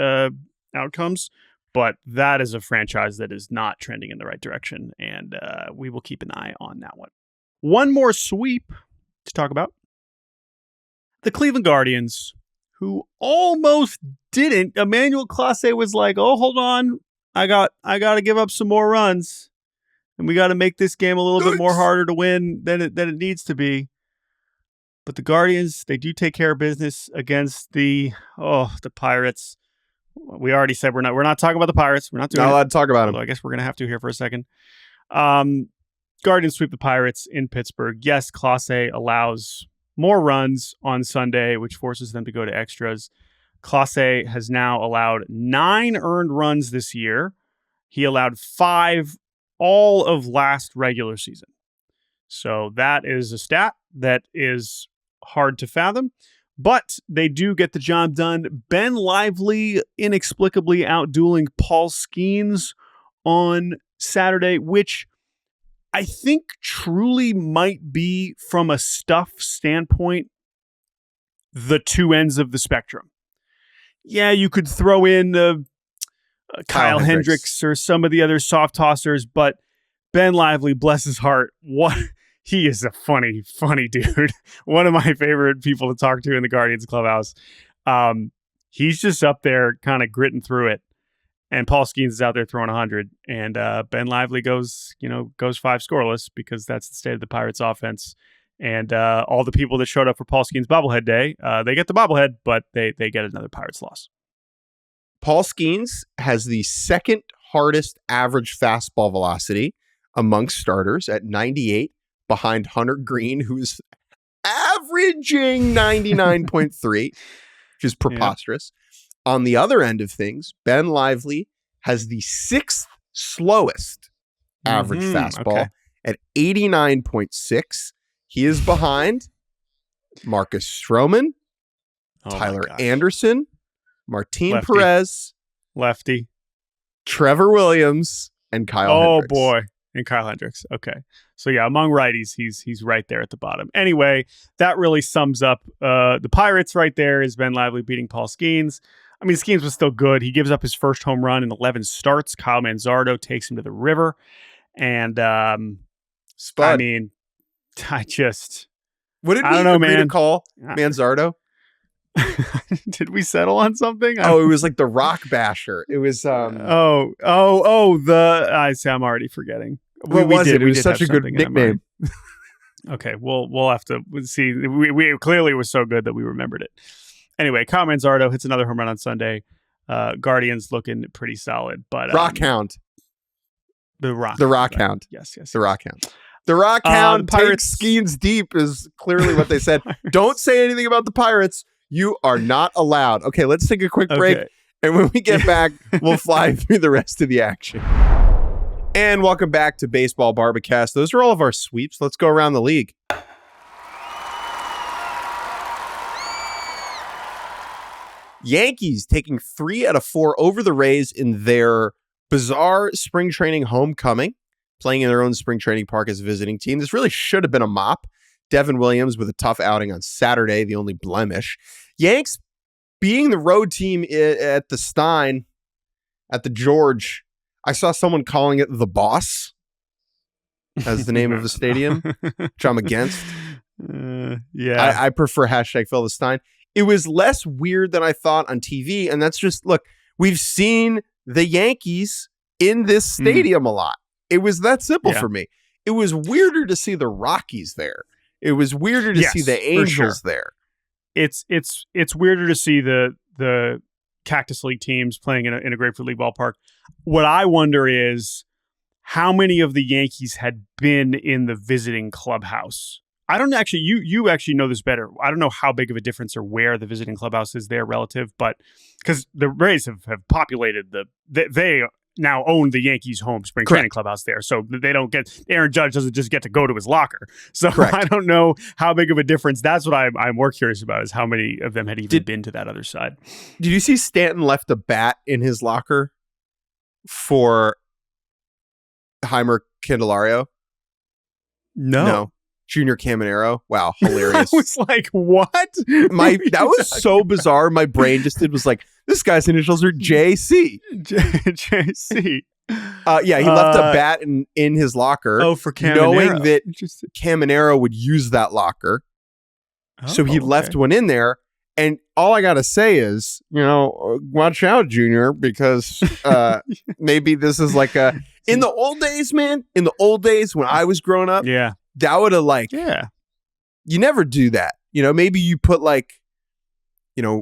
outcomes. but that is a franchise that is not trending in the right direction, and we will keep an eye on that one. One more sweep to talk about. The Cleveland Guardians, who almost didn't. Emmanuel Clase was like, oh, hold on. I got to give up some more runs, and we got to make this game a little bit more harder to win than it needs to be. But the Guardians, they do take care of business against the Pirates. We already said we're not talking about the Pirates. We're not allowed to talk about them. I guess we're going to have to here for a second. Guardians sweep the Pirates in Pittsburgh. Yes, Clase allows more runs on Sunday, which forces them to go to extras. Clase has now allowed 9 earned runs this year. He allowed 5 all of last regular season. So that is a stat that is hard to fathom. But they do get the job done. Ben Lively inexplicably outdueling Paul Skeens on Saturday, which I think truly might be, from a stuff standpoint, the two ends of the spectrum. Yeah, you could throw in Kyle Hendricks or some of the other soft tossers, but Ben Lively, bless his heart, he is a funny, funny dude. One of my favorite people to talk to in the Guardians clubhouse. He's just up there kind of gritting through it. And Paul Skeens is out there throwing 100. And Ben Lively goes 5 scoreless, because that's the state of the Pirates offense. And all the people that showed up for Paul Skeens bobblehead day, they get the bobblehead, but they get another Pirates loss. Paul Skeens has the second hardest average fastball velocity amongst starters at 98, behind Hunter Green, who's averaging 99.3, which is preposterous. Yeah. On the other end of things, Ben Lively has the 6th slowest average fastball at 89.6. He is behind Marcus Stroman, Tyler Anderson, Martin Perez, lefty, Trevor Williams, and Kyle Hendricks. Oh, boy. And Kyle Hendricks. Okay. So, yeah, among righties, he's right there at the bottom. Anyway, that really sums up the Pirates right there, is Ben Lively beating Paul Skeens. I mean, Skeens was still good. He gives up his first home run in 11 starts. Kyle Manzardo takes him to the river. And, Spud. I mean, What did we agree to call Manzardo? Did we settle on something? It was like the Rock Basher. It was I'm already forgetting. What was it? It was such a good nickname. Okay, we'll have to see. We clearly, it was so good that we remembered it. Anyway, Kyle Manzardo hits another home run on Sunday. Guardians looking pretty solid, but Rockhound. The Rock Hound. Yes. The Rockhound. The Rockhound Pirates Skeens deep is clearly what they said. Don't say anything about the Pirates. You are not allowed. Okay, let's take a quick break. Okay. And when we get back, we'll fly through the rest of the action. And welcome back to Baseball Barbacast. Those are all of our sweeps. Let's go around the league. Yankees taking 3 out of 4 over the Rays in their bizarre spring training homecoming, playing in their own spring training park as a visiting team. This really should have been a mop. Devin Williams with a tough outing on Saturday, the only blemish. Yanks being the road team at the Stein, at the George. I saw someone calling it the Boss as the name of the stadium, which I'm against. I prefer hashtag Phil the Stein. It was less weird than I thought on TV. And that's just, look, we've seen the Yankees in this stadium a lot. It was that simple for me. It was weirder to see the Rockies there. It was weirder to see the Angels there. It's weirder to see the Cactus League teams playing in a Grapefruit League ballpark. What I wonder is how many of the Yankees had been in the visiting clubhouse. I don't actually, you actually know this better. I don't know how big of a difference or where the visiting clubhouse is there relative, but because the Rays have populated they now own the Yankees' home spring training clubhouse there. So they don't Aaron Judge doesn't just get to go to his locker. So I don't know how big of a difference. That's what I'm more curious about, is how many of them had even been to that other side. Did you see Stanton left a bat in his locker for Heimer Candelario? No. Junior Caminero. Wow, I hilarious. was like, what? That was so bizarre. My brain just was like, this guy's initials are JC. JC. Yeah, he left a bat in his locker. Oh, for Caminero. Knowing that Caminero would use that locker. So he left one in there. And all I got to say is, watch out, Junior, because maybe this is like in the old days, man, in the old days when I was growing up, that would have you never do that. Maybe you put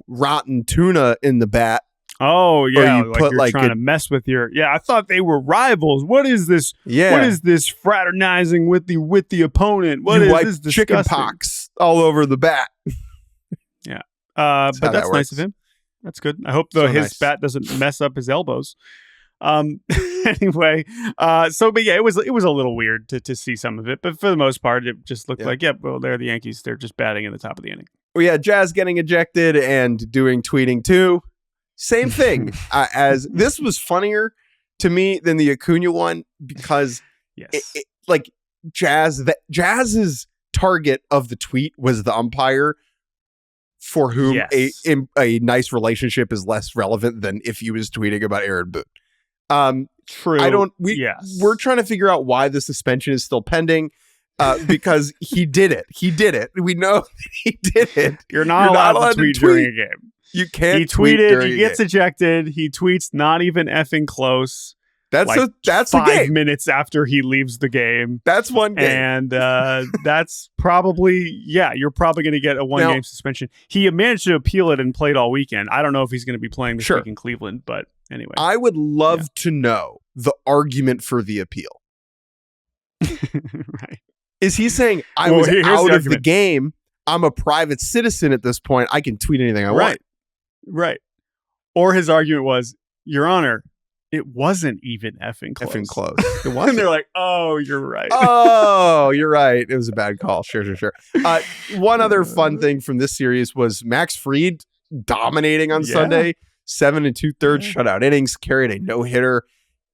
rotten tuna in the bat. Oh, yeah. Or you like put you're trying to mess with I thought they were rivals. What is this? Yeah. What is this fraternizing with the opponent? What is this disgusting? Chicken pox all over the bat. Yeah. But that's nice of him. That's good. I hope his bat doesn't mess up his elbows. Anyway, but yeah, it was a little weird to see some of it, but for the most part, it just looked like, they're the Yankees. They're just batting in the top of the inning. Well, yeah, Jazz getting ejected and doing tweeting too. Same thing. As this was funnier to me than the Acuña one because Jazz's target of the tweet was the umpire, for whom a nice relationship is less relevant than if he was tweeting about Aaron Boone. True. We're trying to figure out why the suspension is still pending. Because he did it. He did it. We know that he did it. You're not allowed to tweet during a game. You can't. He tweeted. He gets ejected. He tweets not even effing close. That's that's 5 minutes after he leaves the game. That's one game, and that's probably you're probably going to get a 1-game suspension. He managed to appeal it and played all weekend. I don't know if he's going to be playing this week in Cleveland, but anyway, I would love to know the argument for the appeal. Right? Is he saying I was out of the game? I'm a private citizen at this point. I can tweet anything I want. Right. Or his argument was, Your Honor, it wasn't even effing close. It wasn't. And they're like, oh, you're right. Oh, you're right. It was a bad call. Sure. One other fun thing from this series was Max Fried dominating on Sunday. 7 2/3 shutout innings, carried a no-hitter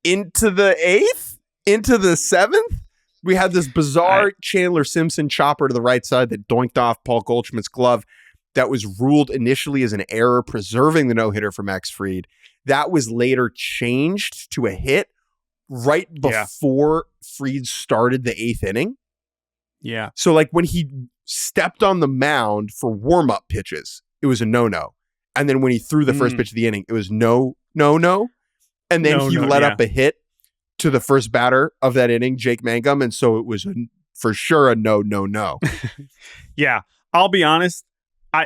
into the 8th, into the 7th. We had this bizarre Chandler Simpson chopper to the right side that doinked off Paul Goldschmidt's glove. That was ruled initially as an error, preserving the no-hitter for Max Fried. That was later changed to a hit right before Fried started the 8th inning. Yeah. So when he stepped on the mound for warm-up pitches, it was a no-no. And then when he threw the first pitch of the inning, it was no. And then he let up a hit to the first batter of that inning, Jake Mangum. And so it was for sure a no. Yeah. I'll be honest.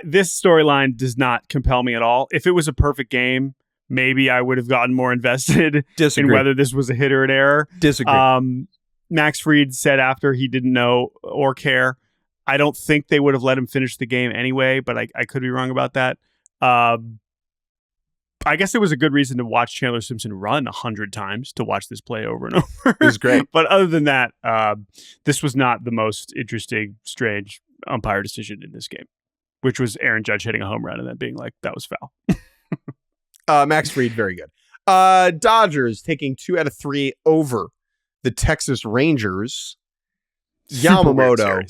This storyline does not compel me at all. If it was a perfect game, maybe I would have gotten more invested in whether this was a hit or an error. Disagree. Max Fried said after he didn't know or care. I don't think they would have let him finish the game anyway, but I could be wrong about that. I guess it was a good reason to watch Chandler Simpson run 100 times to watch this play over and over. It was great. But other than that, this was not the most interesting, strange umpire decision in this game, which was Aaron Judge hitting a home run and then being like, that was foul. Max Fried, very good. Dodgers taking 2 out of 3 over the Texas Rangers. Yamamoto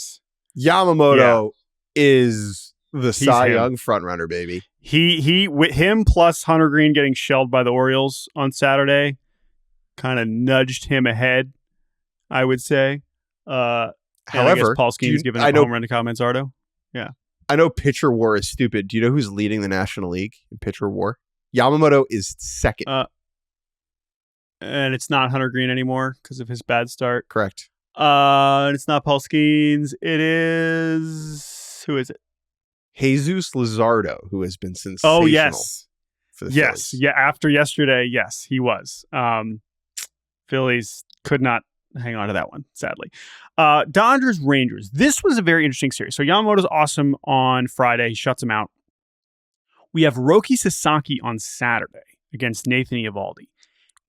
is the Cy Young frontrunner, baby. He with him plus Hunter Green getting shelled by the Orioles on Saturday kind of nudged him ahead, I would say. However, Paul Skeens giving up a home run to Kyle Manzardo. Yeah. I know pitcher war is stupid. Do you know who's leading the National League in pitcher war? Yamamoto is second. And it's not Hunter Green anymore because of his bad start. Correct. And it's not Paul Skeens. It is... Who is it? Jesus Luzardo, who has been sensational. Oh, yes. For the Phillies. Yeah, after yesterday, yes, he was. Phillies could not hang on to that one, sadly. Dodgers, Rangers. This was a very interesting series. So Yamamoto's awesome on Friday. He shuts him out. We have Roki Sasaki on Saturday against Nathan Eovaldi.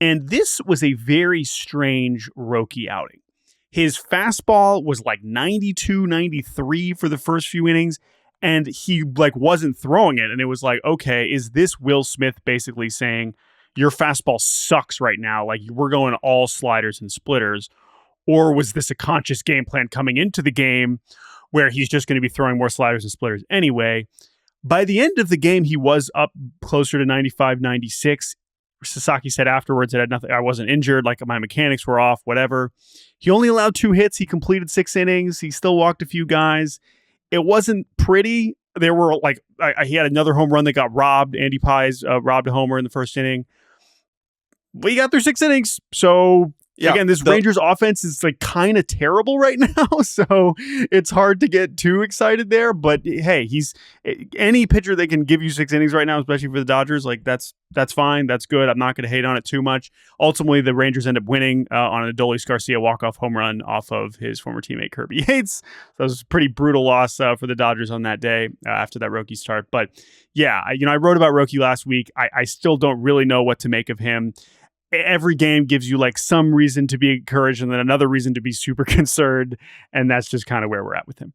And this was a very strange Roki outing. His fastball was like 92, 93 for the first few innings. And he wasn't throwing it. And it was like, okay, is this Will Smith basically saying your fastball sucks right now? Like we're going all sliders and splitters. Or was this a conscious game plan coming into the game where he's just going to be throwing more sliders and splitters anyway? By the end of the game, he was up closer to 95, 96. Sasaki said afterwards that I had nothing. I wasn't injured, like my mechanics were off, whatever. He only allowed 2 hits. He completed 6 innings. He still walked a few guys. It wasn't pretty. There were he had another home run that got robbed. Andy Pies robbed a homer in the first inning. But he got through 6 innings. So again, this Rangers offense is like kind of terrible right now. So it's hard to get too excited there. But hey, he's any pitcher that can give you 6 innings right now, especially for the Dodgers. Like that's fine. That's good. I'm not going to hate on it too much. Ultimately, the Rangers end up winning on a Adolis Garcia walk-off home run off of his former teammate Kirby Yates. So that was a pretty brutal loss for the Dodgers on that day after that Roki start. But yeah, I wrote about Roki last week. I still don't really know what to make of him. Every game gives you like some reason to be encouraged and then another reason to be super concerned. And that's just kind of where we're at with him.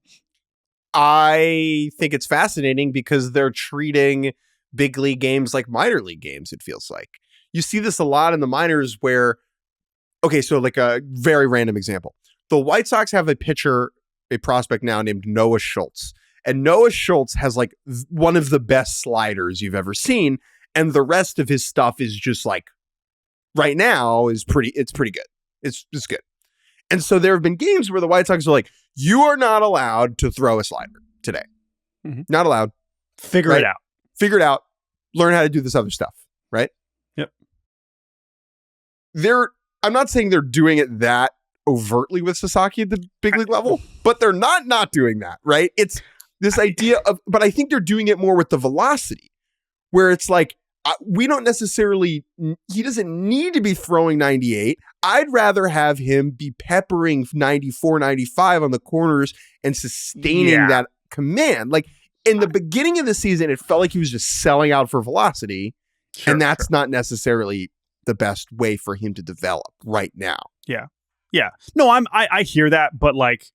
I think it's fascinating because they're treating big league games like minor league games, it feels like. You see this a lot in the minors where, okay, so like a very random example. The White Sox have a prospect now named Noah Schultz. And Noah Schultz has like one of the best sliders you've ever seen. And the rest of his stuff is just like, right now it's pretty good. It's just good. And so there have been games where the White Sox are like, you are not allowed to throw a slider today. Mm-hmm. Not allowed. Figure it out. Figure it out. Learn how to do this other stuff. Right? Yep. I'm not saying they're doing it that overtly with Sasaki at the big league level, but they're not doing that. Right? It's this idea of, but I think they're doing it more with the velocity where it's like, we don't necessarily, he doesn't need to be throwing 98. I'd rather have him be peppering 94, 95 on the corners and sustaining that command. Like in the beginning of the season, it felt like he was just selling out for velocity. And that's not necessarily the best way for him to develop right now. Yeah. Yeah. No, I hear that, but like,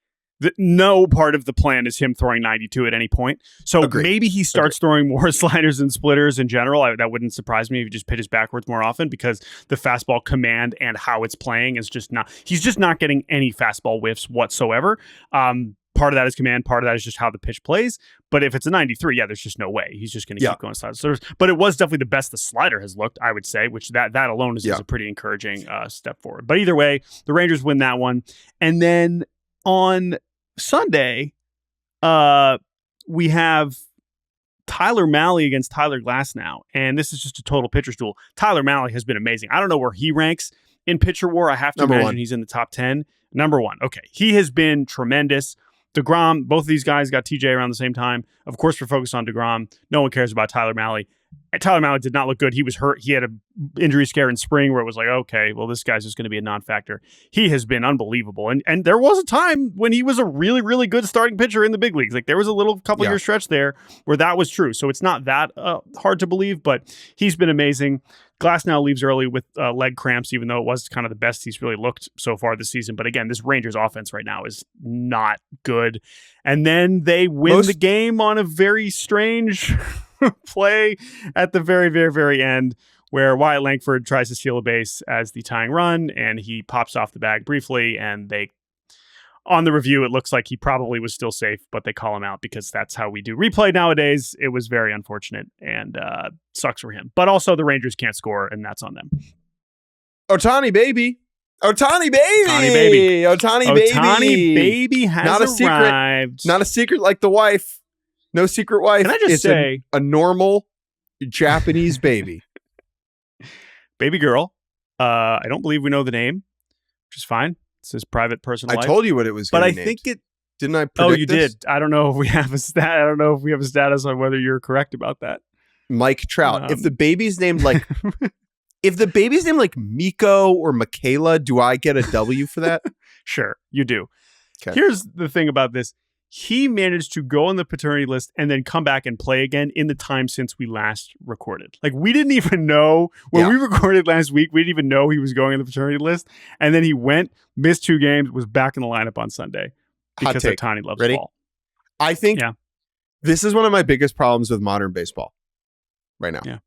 no part of the plan is him throwing 92 at any point. So maybe he starts throwing more sliders and splitters in general. That wouldn't surprise me if he just pitches backwards more often because the fastball command and how it's playing is just not, he's just not getting any fastball whiffs whatsoever. Part of that is command. Part of that is just how the pitch plays. But if it's a 93, there's just no way. He's just going to keep going sliders. But it was definitely the best the slider has looked, I would say, which that alone is a pretty encouraging step forward. But either way, the Rangers win that one. And then on Sunday, we have Tyler Mahle against Tyler Glasnow, and this is just a total pitcher's duel. Tyler Mahle has been amazing. I don't know where he ranks in pitcher war. I have to imagine he's in the top 10. Number 1. Okay. He has been tremendous. DeGrom, both of these guys got TJ around the same time. Of course, we're focused on DeGrom. No one cares about Tyler Mahle. Tyler Mahle did not look good. He was hurt. He had an injury scare in spring where it was like, okay, well, this guy's just going to be a non-factor. He has been unbelievable. And there was a time when he was a really, really good starting pitcher in the big leagues. Like there was a little couple year stretch there where that was true. So it's not that hard to believe, but he's been amazing. Glasnow leaves early with leg cramps, even though it was kind of the best he's really looked so far this season. But again, this Rangers offense right now is not good. And then they win the game on a very strange play at the very, very, very end where Wyatt Langford tries to steal a base as the tying run and he pops off the bag briefly and on the review, it looks like he probably was still safe, but they call him out because that's how we do replay nowadays. It was very unfortunate and sucks for him. But also the Rangers can't score and that's on them. Ohtani baby. Ohtani baby has not arrived. Not a secret like the wife. No secret wife. Can I just say a normal Japanese baby. Baby girl. I don't believe we know the name, which is fine. It's his private personal life. I told you what it was going to be named. Think it... Didn't I predict Oh, you did. I don't know if we have a status on whether you're correct about that. Mike Trout. If the baby's named like... If the baby's named like Miko or Michaela, do I get a W for that? Sure, you do. Okay. Here's the thing about this. He managed to go on the paternity list and then come back and play again in the time since we last recorded. Like we didn't even know when we recorded last week, we didn't even know he was going on the paternity list. And then he went, missed 2 games, was back in the lineup on Sunday because Ohtani loves ball. I think this is one of my biggest problems with modern baseball right now. Yeah.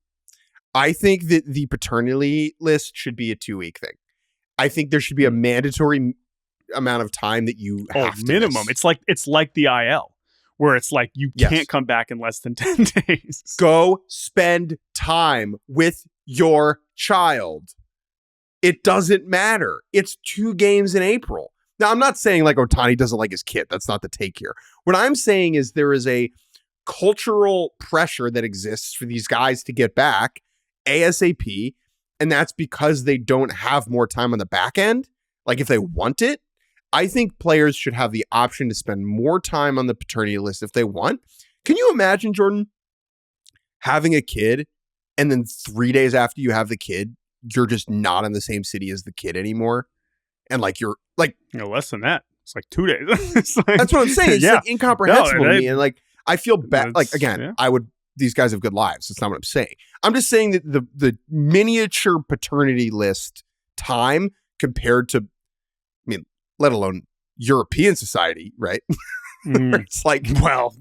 I think that the paternity list should be a 2-week thing. I think there should be a mandatory amount of time that you have to minimum. miss. It's like the IL, where it's like you can't come back in less than 10 days. Go spend time with your child. It doesn't matter. It's 2 games in April. Now, I'm not saying like Ohtani doesn't like his kid. That's not the take here. What I'm saying is there is a cultural pressure that exists for these guys to get back ASAP. And that's because they don't have more time on the back end. Like if they want it, I think players should have the option to spend more time on the paternity list if they want. Can you imagine, Jordan, having a kid and then 3 days after you have the kid, you're just not in the same city as the kid anymore? And like you're like less than that. It's like 2 days. It's like, that's what I'm saying. It's like incomprehensible to me. And like I feel bad. Like again, these guys have good lives. That's not what I'm saying. I'm just saying that the miniature paternity list time compared to, let alone European society, right? It's like, well,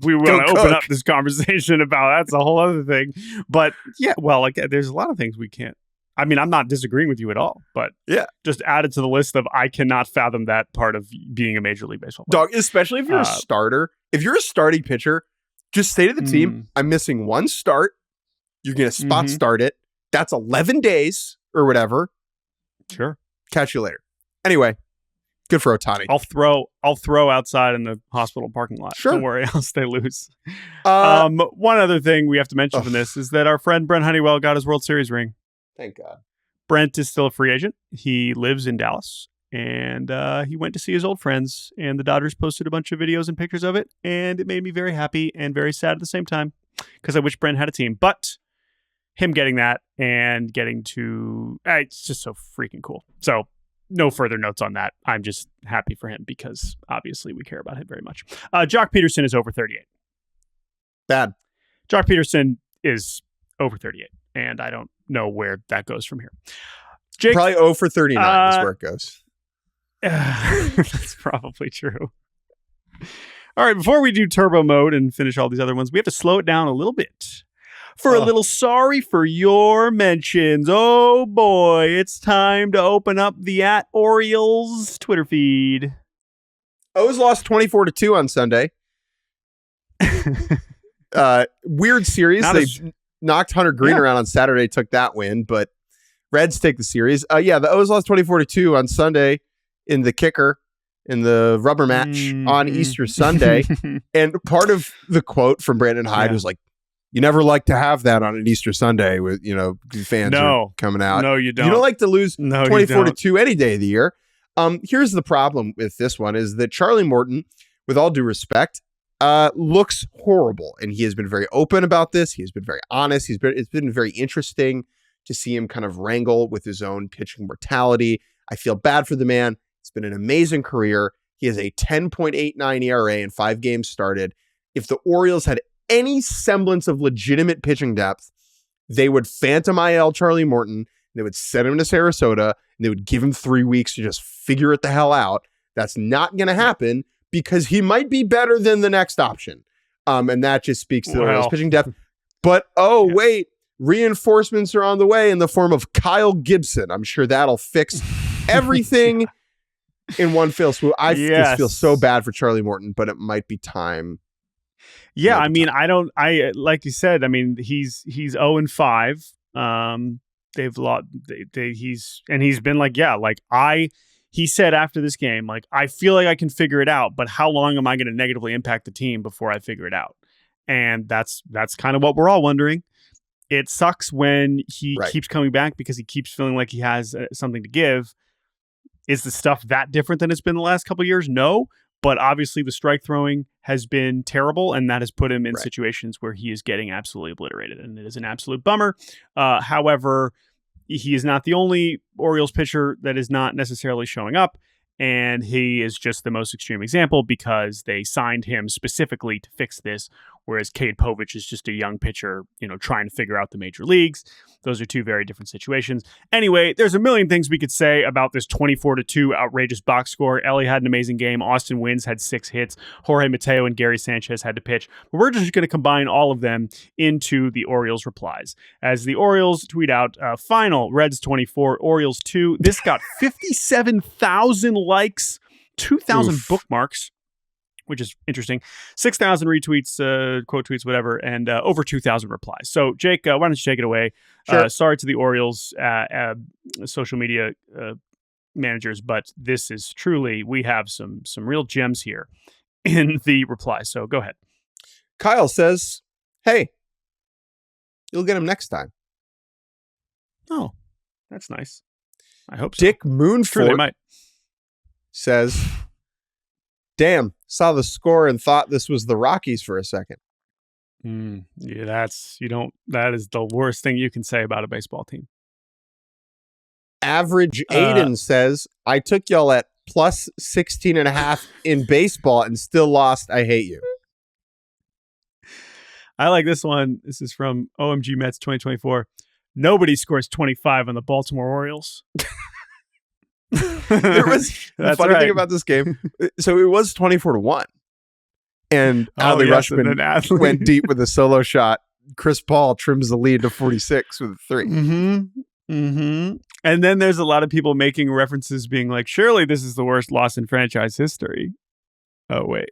we want to open up this conversation about that's a whole other thing. But yeah, well, like there's a lot of things we can't. I mean, I'm not disagreeing with you at all, but just added to the list of I cannot fathom that part of being a Major League Baseball player. Dog, especially if you're a starter. If you're a starting pitcher, just say to the team, I'm missing 1 start. You're going to spot start it. That's 11 days or whatever. Sure. Catch you later. Anyway, good for Ohtani. I'll throw outside in the hospital parking lot. Sure. Don't worry, I'll stay loose. One other thing we have to mention from this is that our friend Brent Honeywell got his World Series ring. Thank God. Brent is still a free agent. He lives in Dallas, and he went to see his old friends, and the Dodgers posted a bunch of videos and pictures of it, and it made me very happy and very sad at the same time because I wish Brent had a team. But him getting that and getting to it's just so freaking cool. So no further notes on that. I'm just happy for him because obviously we care about him very much. Jock Peterson is over 38. Bad. Jock Peterson is over 38, and I don't know where that goes from here. Jake, probably 0 for 39 is where it goes. That's probably true. All right, before we do turbo mode and finish all these other ones, we have to slow it down a little bit for a little sorry for your mentions. Oh boy, it's time to open up the @Orioles Twitter feed. O's lost 24-2 on Sunday. Weird series. They knocked Hunter Green around on Saturday, took that win, but Reds take the series. The O's lost 24-2 on Sunday in the kicker in the rubber match on Easter Sunday. And part of the quote from Brandon Hyde was like, you never like to have that on an Easter Sunday with, fans are coming out. No, you don't. You don't like to lose 24-2 any day of the year. Here's the problem with this one is that Charlie Morton, with all due respect, looks horrible. And he has been very open about this. He has been very honest. It's been very interesting to see him kind of wrangle with his own pitching mortality. I feel bad for the man. It's been an amazing career. He has a 10.89 ERA in 5 games started. If the Orioles had any semblance of legitimate pitching depth, they would phantom IL Charlie Morton. They would send him to Sarasota, and they would give him 3 weeks to just figure it the hell out. That's not going to happen because he might be better than the next option. And that just speaks to the Orioles pitching depth. But, wait, reinforcements are on the way in the form of Kyle Gibson. I'm sure that'll fix everything in one fell swoop. I just feel so bad for Charlie Morton, but it might be time. Yeah, I mean, I like you said, I mean, he's 0-5. They've lost. He's been like, he said after this game, like, I feel like I can figure it out, but how long am I going to negatively impact the team before I figure it out? And that's kind of what we're all wondering. It sucks when he keeps coming back because he keeps feeling like he has something to give. Is the stuff that different than it's been the last couple of years? No. But obviously the strike throwing has been terrible, and that has put him in situations where he is getting absolutely obliterated, and it is an absolute bummer. However, he is not the only Orioles pitcher that is not necessarily showing up, and he is just the most extreme example because they signed him specifically to fix this, whereas Cade Povich is just a young pitcher, trying to figure out the major leagues. Those are two very different situations. Anyway, there's a million things we could say about this 24-2 outrageous box score. Ellie had an amazing game. Austin Wynns had 6 hits. Jorge Mateo and Gary Sanchez had to pitch. But we're just going to combine all of them into the Orioles replies. As the Orioles tweet out, final, Reds 24, Orioles 2. This got 57,000 likes, 2,000 bookmarks, which is interesting. 6,000 retweets, quote tweets, whatever, and over 2,000 replies. So, Jake, why don't you take it away? Sure. Sorry to the Orioles social media managers, but this is truly, we have some real gems here in the reply. So go ahead. Kyle says, hey, you'll get him next time. Oh, that's nice. I hope so. Dick Moonford Sure, they might. Says, damn, saw the score and thought this was the Rockies for a second. Yeah, that is the worst thing you can say about a baseball team. Average Aiden says, I took y'all at plus 16.5 in baseball and still lost. I hate you. I like this one. This is from OMG Mets 2024. Nobody scores 25 on the Baltimore Orioles. There was the funny thing about this game. So it was 24-1. And Adley Rutschman went deep with a solo shot. Chris Paul trims the lead to 46 with a 3. And then there's a lot of people making references being like, surely this is the worst loss in franchise history. Oh, wait.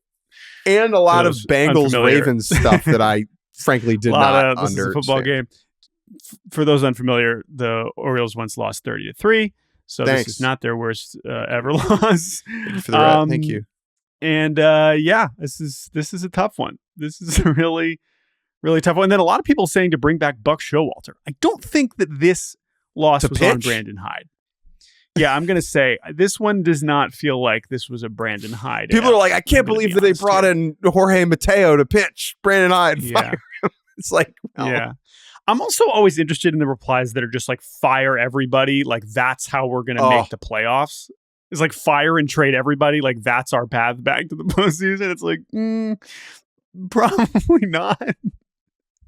And a lot of Bengals-Ravens stuff that I frankly did not understand. This is a football game. For those unfamiliar, the Orioles once lost 30-3. So This is not their worst ever loss. Thank you for the red. Thank you. And this is a tough one. This is a really, really tough one. And then a lot of people saying to bring back Buck Showalter. I don't think that this loss was on Brandon Hyde. Yeah, I'm going to say this one does not feel like this was a Brandon Hyde. People are like, I can't believe that they brought in Jorge Mateo to pitch Brandon Hyde. Yeah. It's like, yeah. I'm also always interested in the replies that are just like fire everybody. Like that's how we're going to make the playoffs. It's like fire and trade everybody. Like that's our path back to the postseason. It's like, probably not.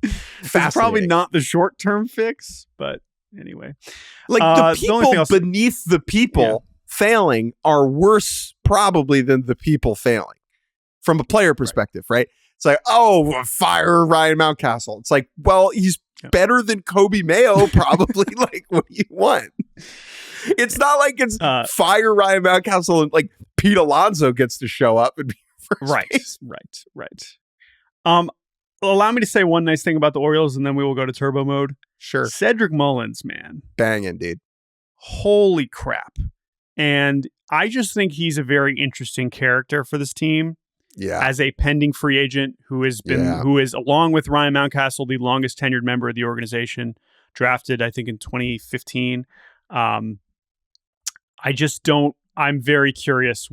It's probably not the short-term fix, but anyway. Like the people beneath the people failing are worse probably than the people failing from a player perspective, right? It's like, fire Ryan Mountcastle. It's like, well, he's better than Kobe Mayo, probably. Like, what do you want? It's not like it's fire Ryan Mountcastle and like Pete Alonso gets to show up and be first base. Right. Allow me to say one nice thing about the Orioles, and then we will go to turbo mode. Sure. Cedric Mullins, man. Banging, dude. Holy crap. And I just think he's a very interesting character for this team. Yeah. As a pending free agent who is along with Ryan Mountcastle, the longest tenured member of the organization, drafted, I think, in 2015. I'm very curious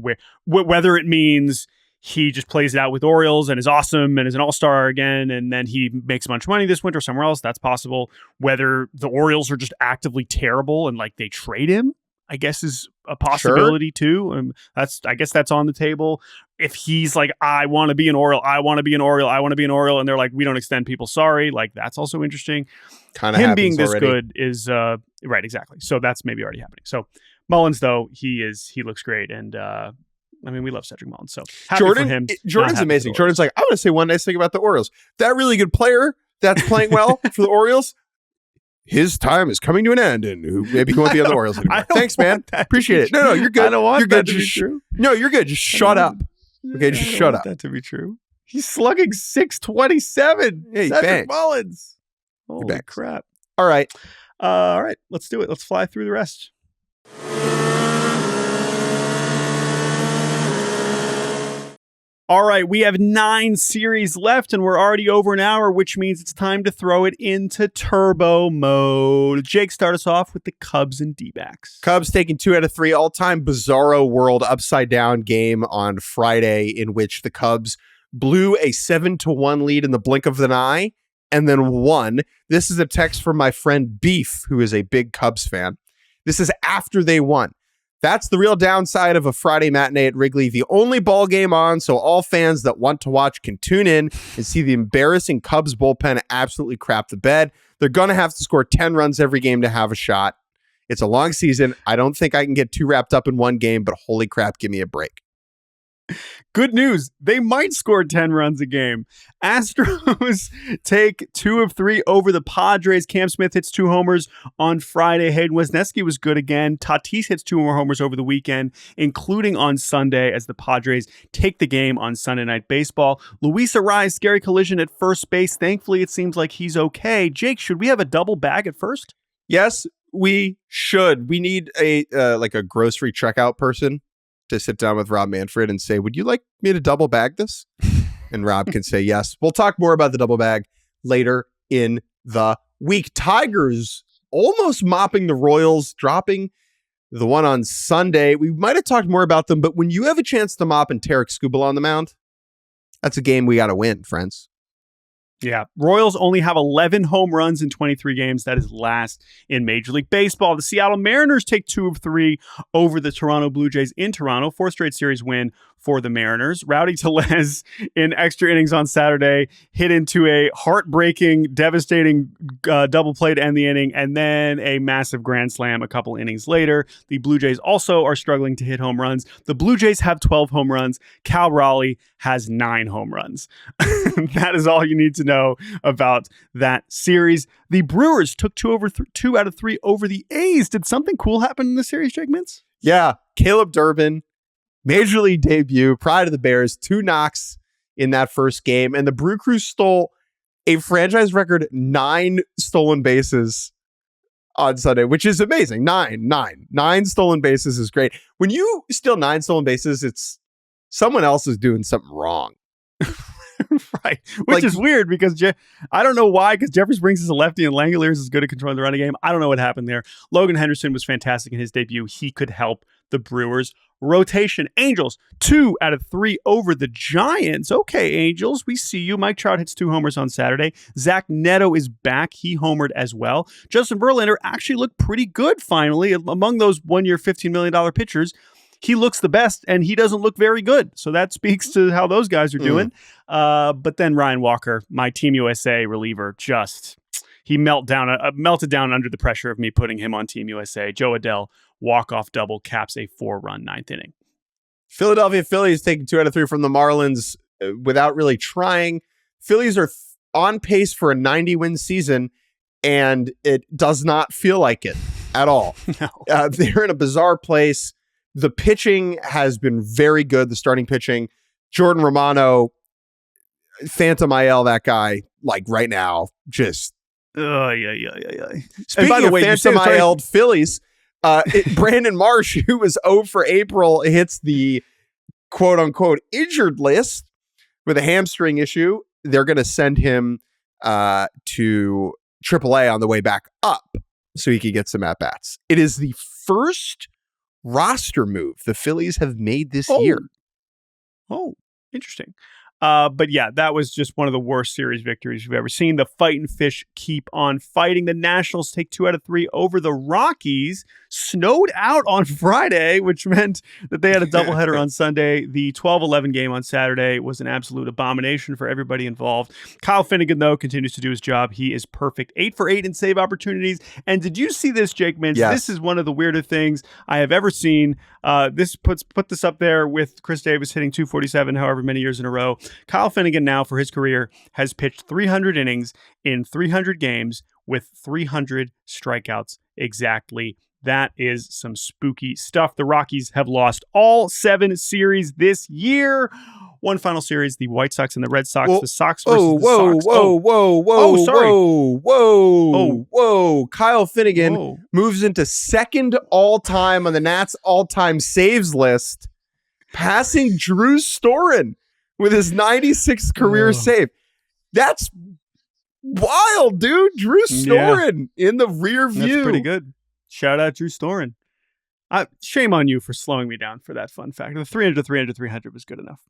whether it means he just plays it out with Orioles and is awesome and is an all-star again, and then he makes a bunch of money this winter somewhere else. That's possible. Whether the Orioles are just actively terrible and like they trade him, I guess is a possibility too. I guess that's on the table. If he's like, I want to be an Oriole, and they're like, we don't extend people, sorry. Like that's also interesting. Kind of him being this already. Good is right, exactly. So that's maybe already happening. So Mullins, though, he looks great, and we love Cedric Mullins. So happy for him. Jordan's amazing. Jordan's like, I want to say one nice thing about the Orioles. That really good player that's playing well for the Orioles, his time is coming to an end, and maybe he won't be on the Orioles anymore. Thanks, man. Appreciate it. No, you're good. I don't want you're that good. to be true. No, you're good. Just shut up. Okay, just shut up. That to be true. He's slugging .627. Hey, Cedric Mullins. Holy crap! All right. Let's do it. Let's fly through the rest. All right, we have 9 series left, and we're already over an hour, which means it's time to throw it into turbo mode. Jake, start us off with the Cubs and D-backs. Cubs taking 2 out of 3, all-time bizarro world upside-down game on Friday in which the Cubs blew a 7-1 lead in the blink of an eye and then won. This is a text from my friend Beef, who is a big Cubs fan. This is after they won. That's the real downside of a Friday matinee at Wrigley. The only ball game on, so all fans that want to watch can tune in and see the embarrassing Cubs bullpen absolutely crap the bed. They're going to have to score 10 runs every game to have a shot. It's a long season. I don't think I can get too wrapped up in one game, but holy crap, give me a break. Good news. They might score 10 runs a game. Astros take 2 of 3 over the Padres. Cam Smith hits 2 homers on Friday. Hayden Wesneski was good again. Tatis hits 2 more homers over the weekend, including on Sunday as the Padres take the game on Sunday Night Baseball. Luis Arraez, scary collision at first base. Thankfully, it seems like he's okay. Jake, should we have a double bag at first? Yes, we should. We need a grocery checkout person to sit down with Rob Manfred and say, would you like me to double bag this? And Rob can say yes. We'll talk more about the double bag later in the week. Tigers almost mopping the Royals, dropping the one on Sunday. We might have talked more about them, but when you have a chance to mop and Tarek Skubal on the mound, that's a game we got to win, friends. Yeah. Royals only have 11 home runs in 23 games. That is last in Major League Baseball. The Seattle Mariners take 2 of 3 over the Toronto Blue Jays in Toronto. 4th straight series win for the Mariners. Rowdy Tellez in extra innings on Saturday hit into a heartbreaking, devastating double play to end the inning, and then a massive grand slam a couple innings later. The Blue Jays also are struggling to hit home runs. The Blue Jays have 12 home runs. Cal Raleigh has 9 home runs. That is all you need to know about that series. The Brewers took 2 out of 3 over the A's. Did something cool happen in the series, Jake Mintz? Yeah. Caleb Durbin, Major League debut, pride of the Bears, 2 knocks in that first game. And the Brew Crew stole a franchise record 9 stolen bases on Sunday, which is amazing. 9 stolen bases is great. When you steal 9 stolen bases, it's someone else is doing something wrong. Right. Which is weird because I don't know why, because Jeffrey Springs is a lefty and Langoliers is good at controlling the running game. I don't know what happened there. Logan Henderson was fantastic in his debut. He could help the Brewers. Rotation, Angels, 2 out of 3 over the Giants. Okay, Angels, we see you. Mike Trout hits 2 homers on Saturday. Zach Neto is back. He homered as well. Justin Verlander actually looked pretty good finally. Among those 1-year, $15 million pitchers, he looks the best, and he doesn't look very good. So that speaks to how those guys are doing. But then Ryan Walker, my Team USA reliever, he melted down under the pressure of me putting him on Team USA. Joe Adell, walk-off double, caps a 4-run 9th inning. Philadelphia Phillies taking 2 out of 3 from the Marlins without really trying. Phillies are on pace for a 90-win season, and it does not feel like it at all. No. They're in a bizarre place. The pitching has been very good, the starting pitching. Jordan Romano, Phantom IL, that guy, like right now, just... Yeah. Speaking of Phantom IL Phillies, Brandon Marsh, who was 0 for April, hits the quote-unquote injured list with a hamstring issue. They're going to send him to AAA on the way back up so he could get some at-bats. It is the first roster move the Phillies have made this year. Oh, interesting. But yeah, that was just one of the worst series victories we've ever seen. The Fightin' Fish keep on fighting. The Nationals take 2 out of 3 over the Rockies. Snowed out on Friday, which meant that they had a doubleheader on Sunday. The 12-11 game on Saturday was an absolute abomination for everybody involved. Kyle Finnegan, though, continues to do his job. He is perfect. 8 for 8 in save opportunities. And did you see this, Jake Mintz? Yes. This is one of the weirder things I have ever seen. This put this up there with Chris Davis hitting 247 however many years in a row. Kyle Finnegan now for his career has pitched 300 innings in 300 games with 300 strikeouts exactly. That is some spooky stuff. The Rockies have lost all 7 series this year. One final series, the White Sox and the Red Sox. The Sox versus the Sox. Whoa. Kyle Finnegan moves into second all-time on the Nats all-time saves list, passing Drew Storen with his 96th career save. That's wild, dude. Drew Storen in the rear view. That's pretty good. Shout out Drew Storen. Shame on you for slowing me down for that fun fact. The 300 was good enough.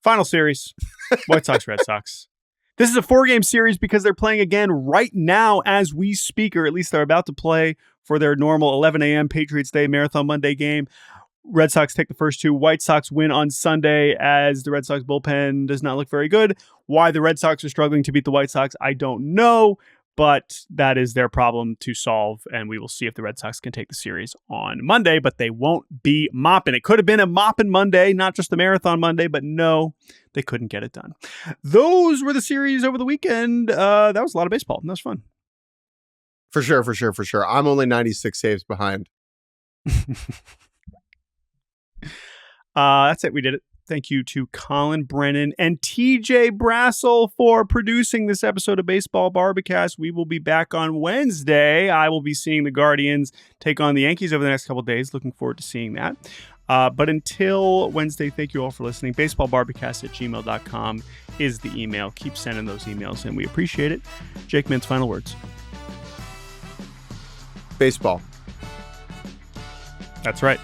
Final series, White Sox, Red Sox. This is a 4-game series because they're playing again right now as we speak, or at least they're about to play for their normal 11 a.m. Patriots Day Marathon Monday game. Red Sox take the first two. White Sox win on Sunday as the Red Sox bullpen does not look very good. Why the Red Sox are struggling to beat the White Sox, I don't know, but that is their problem to solve, and we will see if the Red Sox can take the series on Monday, but they won't be mopping. It could have been a mopping Monday, not just the Marathon Monday, but no, they couldn't get it done. Those were the series over the weekend. That was a lot of baseball. That was fun. For sure. I'm only 96 saves behind. That's it. We did it. Thank you to Colin Brennan and TJ Brassel for producing this episode of Baseball Barbacast. We will be back on Wednesday. I will be seeing the Guardians take on the Yankees over the next couple of days. Looking forward to seeing that. But until Wednesday, thank you all for listening. BaseballBarbacast@gmail.com is the email. Keep sending those emails, and we appreciate it. Jake Mintz, final words. Baseball. That's right.